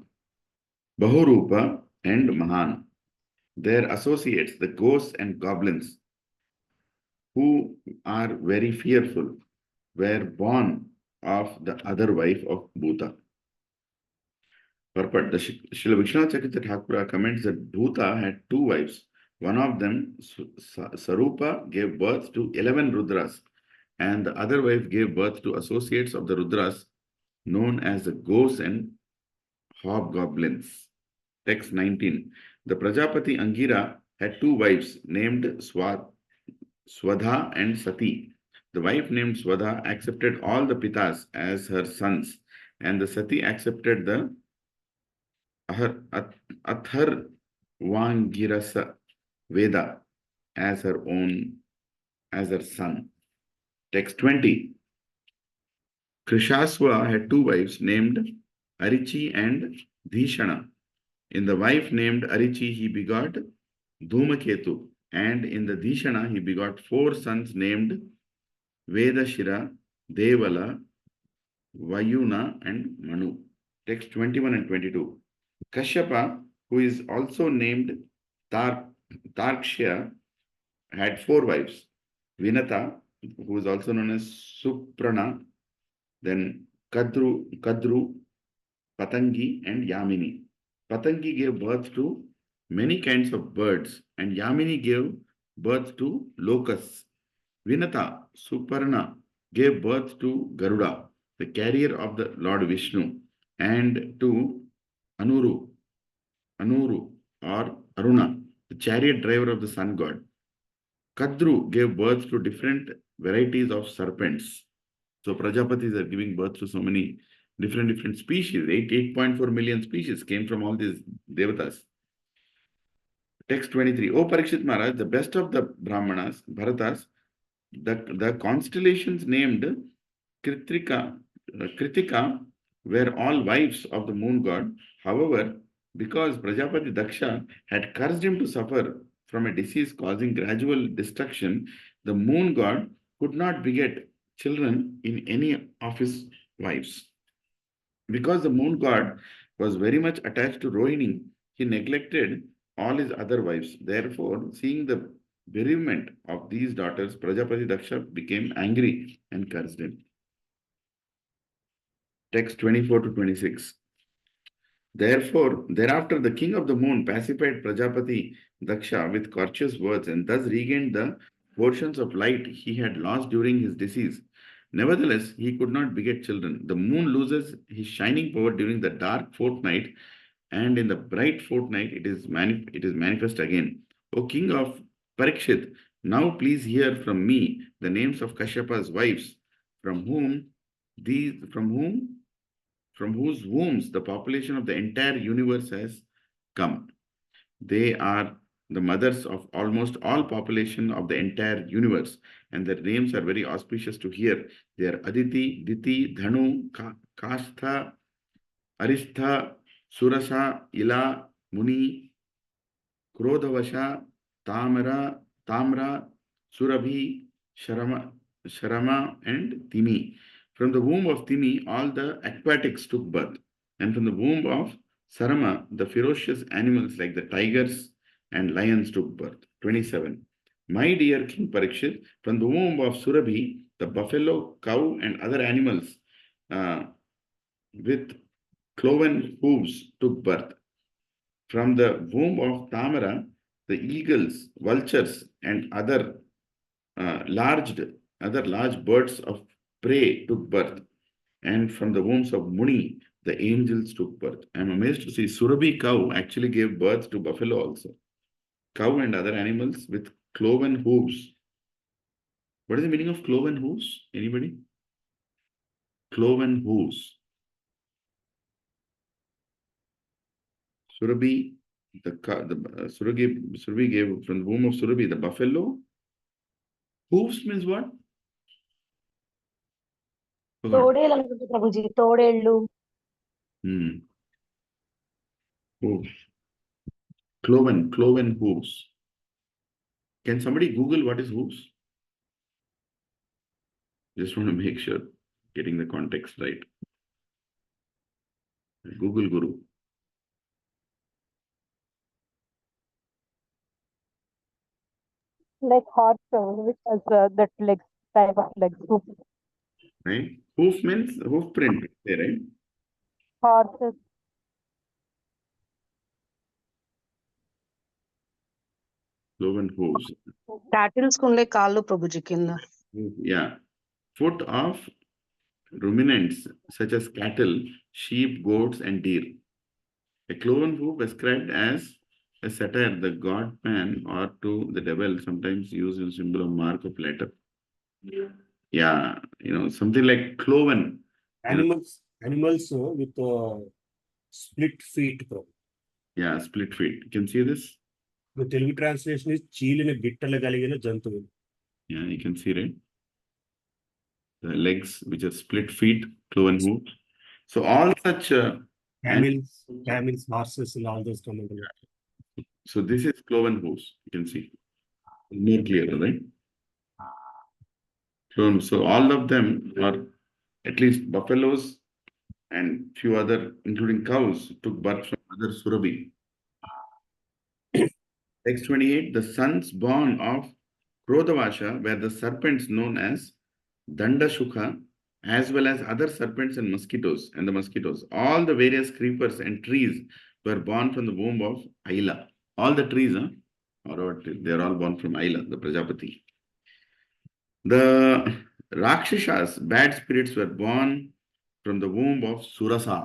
Bahurupa, and Mahan. Their associates, the ghosts and goblins, who are very fearful, were born of the other wife of Bhuta. Purport. The Srila Vishwanath Chakravarti Thakura comments that Bhuta had 2 wives. One of them, Sarupa, gave birth to 11 Rudras, and the other wife gave birth to associates of the Rudras known as the ghosts and hobgoblins. Text 19. The Prajapati Angira had 2 wives named Swadha and Sati. The wife named Swadha accepted all the Pitas as her sons, and the Sati accepted the Atharvangirasa Veda as her son. Text 20. Krishaswa had 2 wives named Arichi and Dhishana. In the wife named Arichi, he begot Dhumaketu, and in the Dhishana, he begot 4 sons named Vedashira, Devala, Vayuna, and Manu. Text 21 and 22. Kashyapa, who is also named Tarkshya, had 4 wives. Vinata, who is also known as Suprana, then Kadru, Patangi, and Yamini. Patangi gave birth to many kinds of birds, and Yamini gave birth to locusts. Vinata, Suparna, gave birth to Garuda, the carrier of the Lord Vishnu, and to Anuru or Aruna, the chariot driver of the sun god. Kadru gave birth to different varieties of serpents. So Prajapatis are giving birth to so many different species. 8.4 million species came from all these devatas. Text 23. O Parikshit Maharaj, the best of the Brahmanas, Bharatas, the constellations named Kritika were all wives of the moon god. However, because Prajapati Daksha had cursed him to suffer from a disease causing gradual destruction, the moon god could not beget children in any of his wives. Because the moon god was very much attached to Rohini, he neglected all his other wives. Therefore, seeing the bereavement of these daughters, Prajapati Daksha became angry and cursed him. Text 24 to 26. Therefore, thereafter, the king of the moon pacified Prajapati Daksha with courteous words and thus regained the portions of light he had lost during his disease. Nevertheless, he could not beget children. The moon loses his shining power during the dark fortnight, and in the bright fortnight it is manifest again. O king of Parikshit, now please hear from me the names of Kashyapa's wives, from whose wombs the population of the entire universe has come. They are the mothers of almost all population of the entire universe, and their names are very auspicious to hear. They are Aditi, Diti, Dhanu, Kastha, Aristha, Surasa, Ila, Muni, Krodhavasha, Tamra, Surabhi, Sharama, and Timi. From the womb of Timi, all the aquatics took birth. And from the womb of Sarama, the ferocious animals like the tigers and lions took birth. 27. My dear King Parikshit, from the womb of Surabhi, the buffalo, cow, and other animals with cloven hooves took birth. From the womb of Tamara, the eagles, vultures, and other large birds of prey took birth. And from the wombs of Muni, the angels took birth. I am amazed to see Surabhi cow actually gave birth to buffalo also. Cow and other animals with cloven hooves. What is the meaning of cloven hooves? Anybody? Cloven hooves. Surabhi, Surabhi gave from the womb of Surabhi the buffalo. Hooves means what? Forgot. తోడేలు అనుకుంటా ప్రభుజీ, తోడేళ్ళు. Hooves. Cloven hooves. Can somebody Google what is hooves? Just want to make sure getting the context right. Google Guru. Like horse, which has that legs, type of legs. Right? Hoof means hoof print, right? Horses. Cloven hooves. Cattle's kunle kallu Prabhuji కింద. Yeah. Foot of ruminants such as cattle, sheep, goats, and deer. A cloven hoof ascribed as a satire, the god man, or to the devil, sometimes used in symbol of mark of letter. Yeah, something like cloven. Animals with split feet. Yeah, split feet. You can see this? The Telugu translation is చీలిన గిట్టల కలిగిన జంతువులు. Yeah, you can see, right? The legs, which are split feet, cloven hooves. So all such camels, horses, and all those come under. So this is cloven hooves. You can see more clear, right? So all of them are at least buffaloes and few other, including cows, took birth from other Surabhi. Text 28, the sons born of Krodhavasha were the serpents known as Dandashukha, as well as other serpents and the mosquitoes. All the various creepers and trees were born from the womb of Aila. All the trees, they are all born from Aila, the Prajapati. The Rakshasas, bad spirits, were born from the womb of Surasa.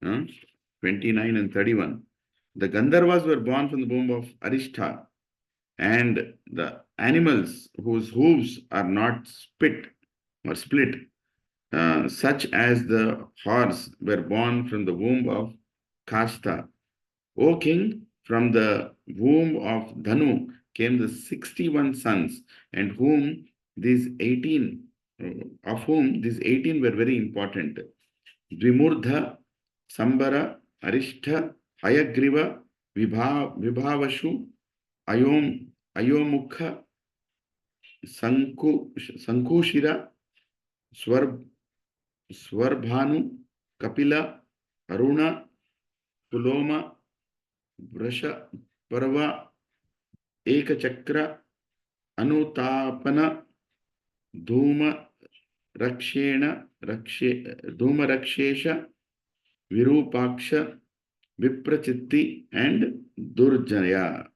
29 and 31. The Gandharvas were born from the womb of Arishtha, and the animals whose hooves are not split, such as the horse, were born from the womb of Kastha. O king, from the womb of Dhanu came the 61 sons, and of whom these 18 were very important. Dvimurdha, Sambara, Arishtha, Hayagriva, Vibhavashu, Ayomukha, Sankushira, Swarbhanu, Kapila, Aruna, Puloma, Vrasha, Parva, Ekachakra Anutapana Dhuma Rakshena Dhuma Rakshesha Virupaksha Viprachitti and Durjaya.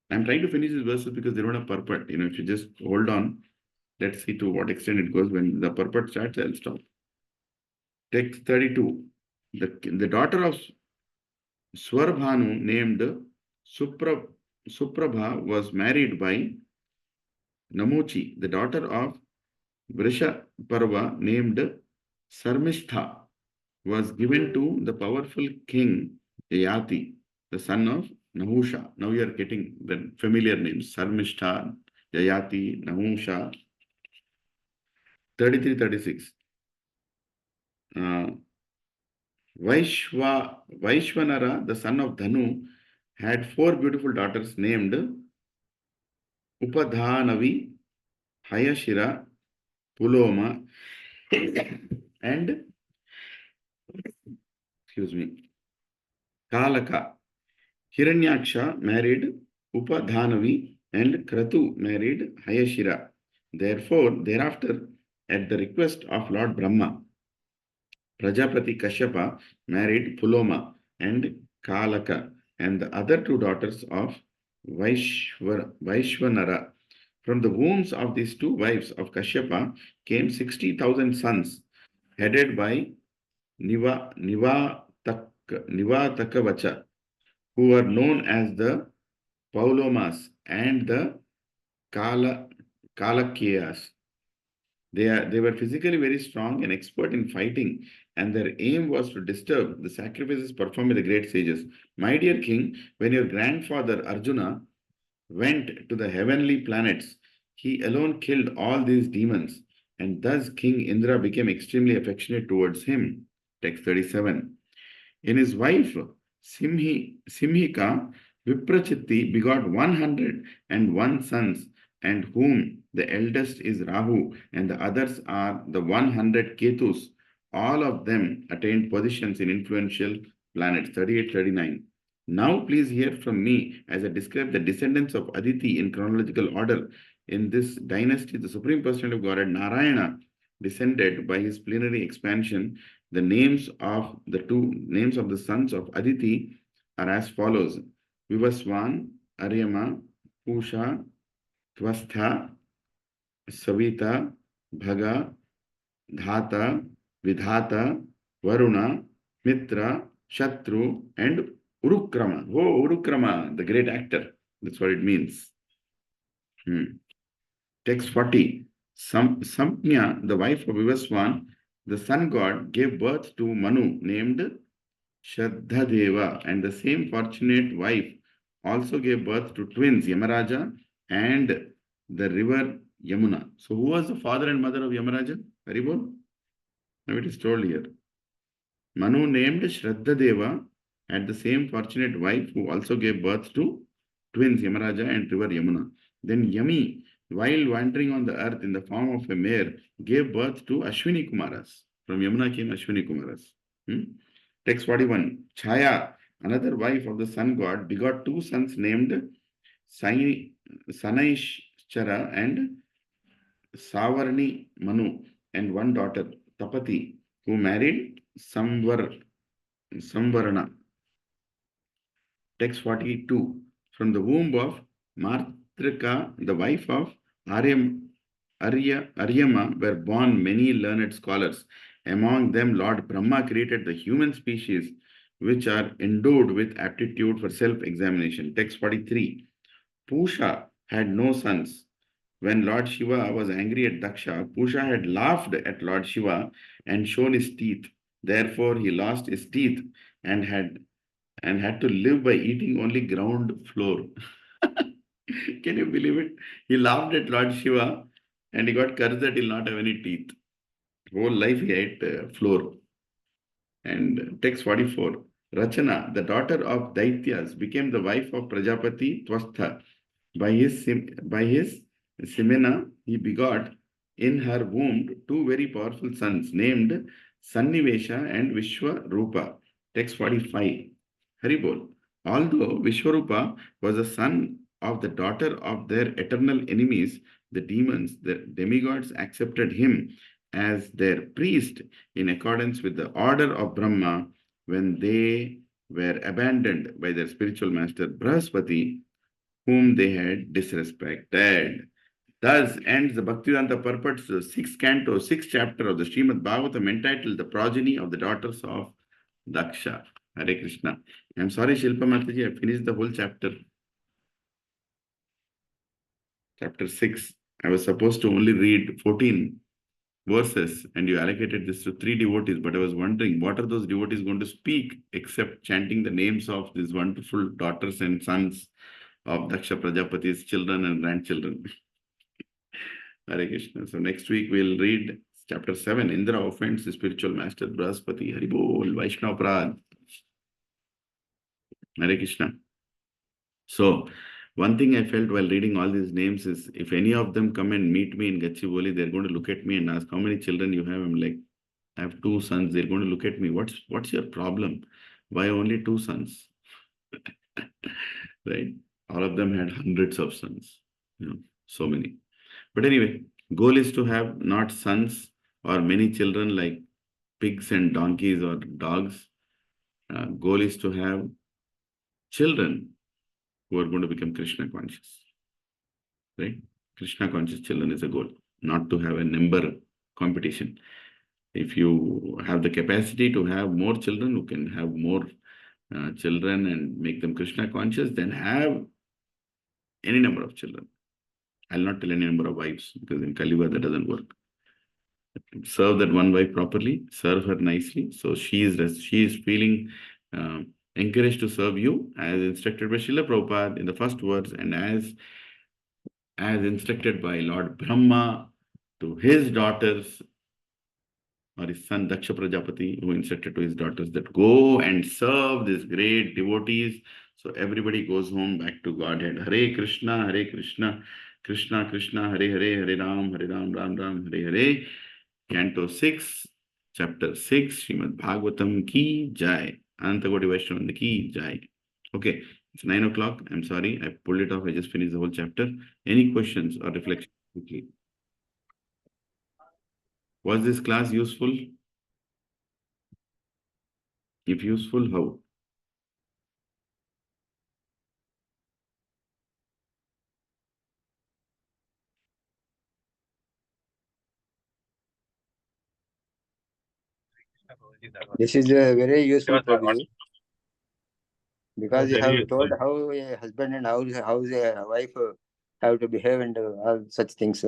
I'm trying to finish these verses because they don't have purport. If you just hold on, let's see to what extent it goes. When the purport starts, I'll stop. Text 32. The daughter of Swarbhanu named Suprabha was married by Namuchi. The daughter of Vrishaparva named Sarmistha was given to the powerful king Yayati, the son of Nahusha. Now you are getting the familiar names: Sarmistha, Yayati, Nahusha. 33-36. Vaishwanara, the son of Dhanu, had 4 beautiful daughters named Upadhanavi, Hayashira, Puloma, and Kalaka. Hiranyaksha married Upadhanavi and Kratu married Hayashira. Therefore, thereafter, at the request of Lord Brahma, Prajapati Kashyapa married Puloma and Kalaka and the other 2 daughters of Vaishwanara. From the wombs of these 2 wives of Kashyapa came 60,000 sons, headed by Nivatakavacha, who were known as the Paulomas and the Kalakyas. They were physically very strong and expert in fighting, and their aim was to disturb the sacrifices performed by the great sages. My dear king, when your grandfather Arjuna went to the heavenly planets, he alone killed all these demons, and thus King Indra became extremely affectionate towards him. Text 37. In his wife Simhika, Viprachitti begot 101 sons, and whom the eldest is Rahu, and the others are the 100 Ketus. All of them attained positions in influential planets. 38-39. Now please hear from me as I describe the descendants of Aditi in chronological order. In this dynasty, the Supreme Personality of Godhead, Narayana, descended by his plenary expansion. The names of the sons of Aditi are as follows: Vivaswan, Aryama, Pusha, Tvastha, Savita, Bhaga, Dhata, Vidhata, Varuna, Mitra, Shatru, and Urukrama. Oh, Urukrama, the great actor. That's what it means. Text 40. Samnya, the wife of Vivaswan, the sun god, gave birth to Manu, named Shraddhadeva, and the same fortunate wife also gave birth to twins, Yamaraja and the river Yamuna. So who was the father and mother of Yamaraja? Haribol? Now it is told here. Manu named Shraddhadeva had the same fortunate wife who also gave birth to twins, Yamaraja and river Yamuna. Then Yami, while wandering on the earth in the form of a mare, gave birth to Ashwini Kumaras. From Yamuna came Ashwini Kumaras. Text 41. Chaya, another wife of the sun god, begot 2 sons named Sanaishchara and Savarni Manu, and 1 daughter, Tapati, who married Samvarana. Text 42. From the womb of Martrika, the wife of Aryama, were born many learned scholars. Among them, Lord Brahma created the human species, which are endowed with aptitude for self-examination. Text 43. Pusha had no sons. When Lord Shiva was angry at Daksha, Pusha had laughed at Lord Shiva and shown his teeth. Therefore, he lost his teeth and had to live by eating only ground floor. Can you believe it? He laughed at Lord Shiva and he got cursed that he'll not have any teeth. Whole life he ate floor. And text 44. Rachana, the daughter of Daityas, became the wife of Prajapati Twastha. By his semena, he begot in her womb 2 very powerful sons named Sannivesha and Vishwarupa. Text 45. Haribol. Although Vishwarupa was the son of the daughter of their eternal enemies, the demons, the demigods accepted him as their priest in accordance with the order of Brahma when they were abandoned by their spiritual master Brahaspati, whom they had disrespected. Thus ends the Bhaktivedanta purports, the 6th canto, 6th chapter of the Srimad Bhagavatam, entitled The Progeny of the Daughters of Daksha. Hare Krishna. I'm sorry, Shilpa Mataji, I finished the whole chapter. Chapter 6. I was supposed to only read 14 verses, and you allocated this to 3 devotees, but I was wondering, what are those devotees going to speak except chanting the names of these wonderful daughters and sons of Daksha Prajapati's children and grandchildren? Hare Krishna. So next week we'll read chapter 7. Indra offends the spiritual master Brahaspati. Hari Bol, Vaishnava Prad. Hare Krishna. So one thing I felt while reading all these names is, if any of them come and meet me in Gachibowli, they're going to look at me and ask, how many children you have? I'm like, I have 2 sons. They're going to look at me. What's your problem? Why only 2 sons? Right? All of them had hundreds of sons. So many. But anyway, goal is to have not sons or many children like pigs and donkeys or dogs. Goal is to have children who are going to become Krishna conscious. Right? Krishna conscious children is a goal, not to have a number competition. If you have the capacity to have more children who can have more children and make them Krishna conscious, then have any number of children. I'll not tell any number of wives, because in Kali Yuga that doesn't work. Serve that one wife properly, serve her nicely, so she is feeling encouraged to serve you as instructed by Srila Prabhupada in the first words, and as instructed by Lord Brahma to his daughters, or his son Daksha Prajapati, who instructed to his daughters that go and serve these great devotees. So everybody goes home back to Godhead. Hare Krishna, Krishna Krishna, Hare Hare, Hare Ram, Ram Ram, Hare Hare. Canto 6, Chapter 6, Srimad Bhagavatam ki Jai. Anantagoti Vaishnava ki Jai. Okay, it's 9 o'clock. I'm sorry, I pulled it off. I just finished the whole chapter. Any questions or reflections quickly? Was this class useful? If useful, how? This is very useful, Yes, sir. Prabhuji, because you Very have told useful. how a husband and how a wife have to behave and all such things.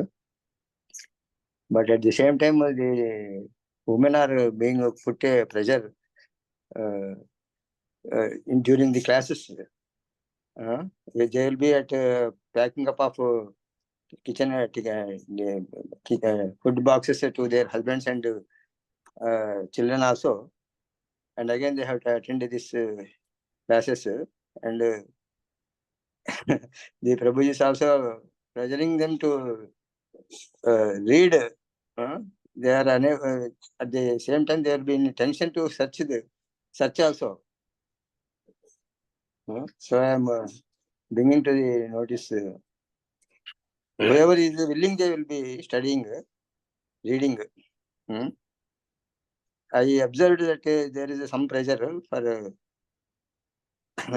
But at the same time, the women are being put a pressure during the classes. They will be at packing up of kitchen food boxes to their husbands and children also, and again they have to attend this classes, and the Prabhuji is also pressuring them to read. They are unable, at the same time they will be in tension to search also. So I am bringing to the notice. Whoever is willing, they will be studying, reading. I observed that there is some pressure for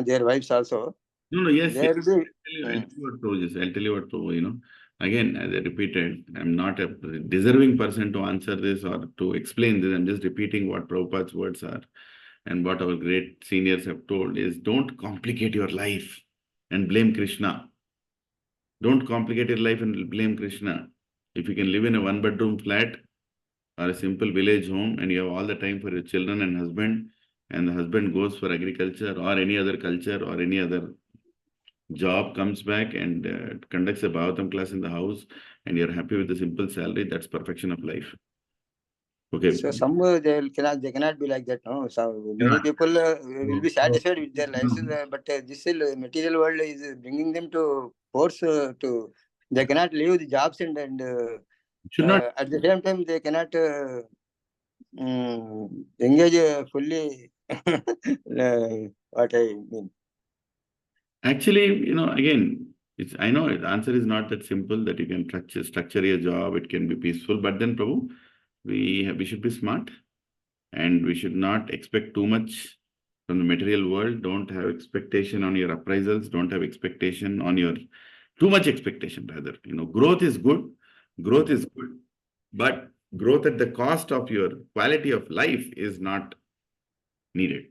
their wives also. No, yes. They will be. I'll tell you what, Prabhu, again, as I repeated, I'm not a deserving person to answer this or to explain this. I'm just repeating what Prabhupada's words are. And what our great seniors have told is, don't complicate your life and blame Krishna. Don't complicate your life and blame Krishna. If you can live in a 1-bedroom flat or a simple village home and you have all the time for your children and husband, and the husband goes for agriculture or any other culture or any other job, comes back and conducts a Bhagavatam class in the house, and you're happy with the simple salary, that's perfection of life. Okay. So some they cannot be like that. No, so many people will be satisfied with their lives, but this material world is bringing them to force to. They cannot leave the jobs and Should not. at the same time they cannot engage fully. What I mean. Actually, again, I know the answer is not that simple that you can structure your job, it can be peaceful, but then Prabhu, we should be smart and we should not expect too much from the material world. Don't have expectation on your appraisals, don't have expectation on your, too much expectation rather. Growth is good, but growth at the cost of your quality of life is not needed.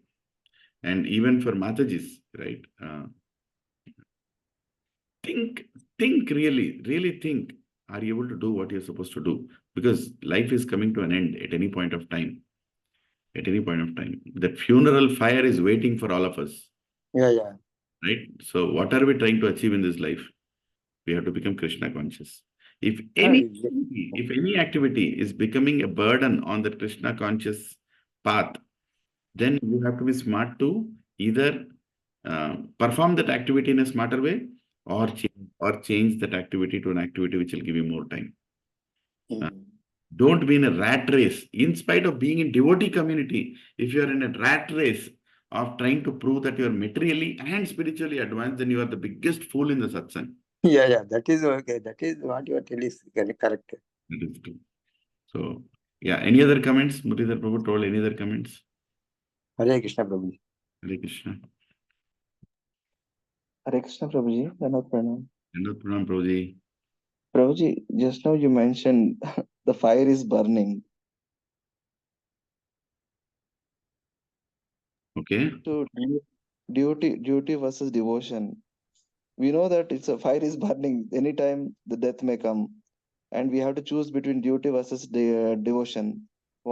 And even for Matajis, right? Think really think, are you able to do what you're supposed to do? Because life is coming to an end at any point of time. At any point of time. That funeral fire is waiting for all of us. Yeah. Right? So what are we trying to achieve in this life? We have to become Krishna conscious. If any activity is becoming a burden on the Krishna conscious path, then you have to be smart to either perform that activity in a smarter way or change that activity to an activity which will give you more time. Don't be in a rat race. In spite of being in devotee community, if you are in a rat race of trying to prove that you are materially and spiritually advanced, then you are the biggest fool in the satsang. Yeah, that is okay. That is what you are telling is correct. That is true. So, yeah, any other comments? Muridhar Prabhu told any other comments? Hare Krishna Prabhu. Hare Krishna. Hare Krishna Prabhuji, Dandavat Pranam. Dandavat Pranam Prabhuji. Prabhuji, just now you mentioned the fire is burning. Okay. So duty versus devotion. We know that it's a fire is burning. Anytime the death may come, and we have to choose between duty versus devotion.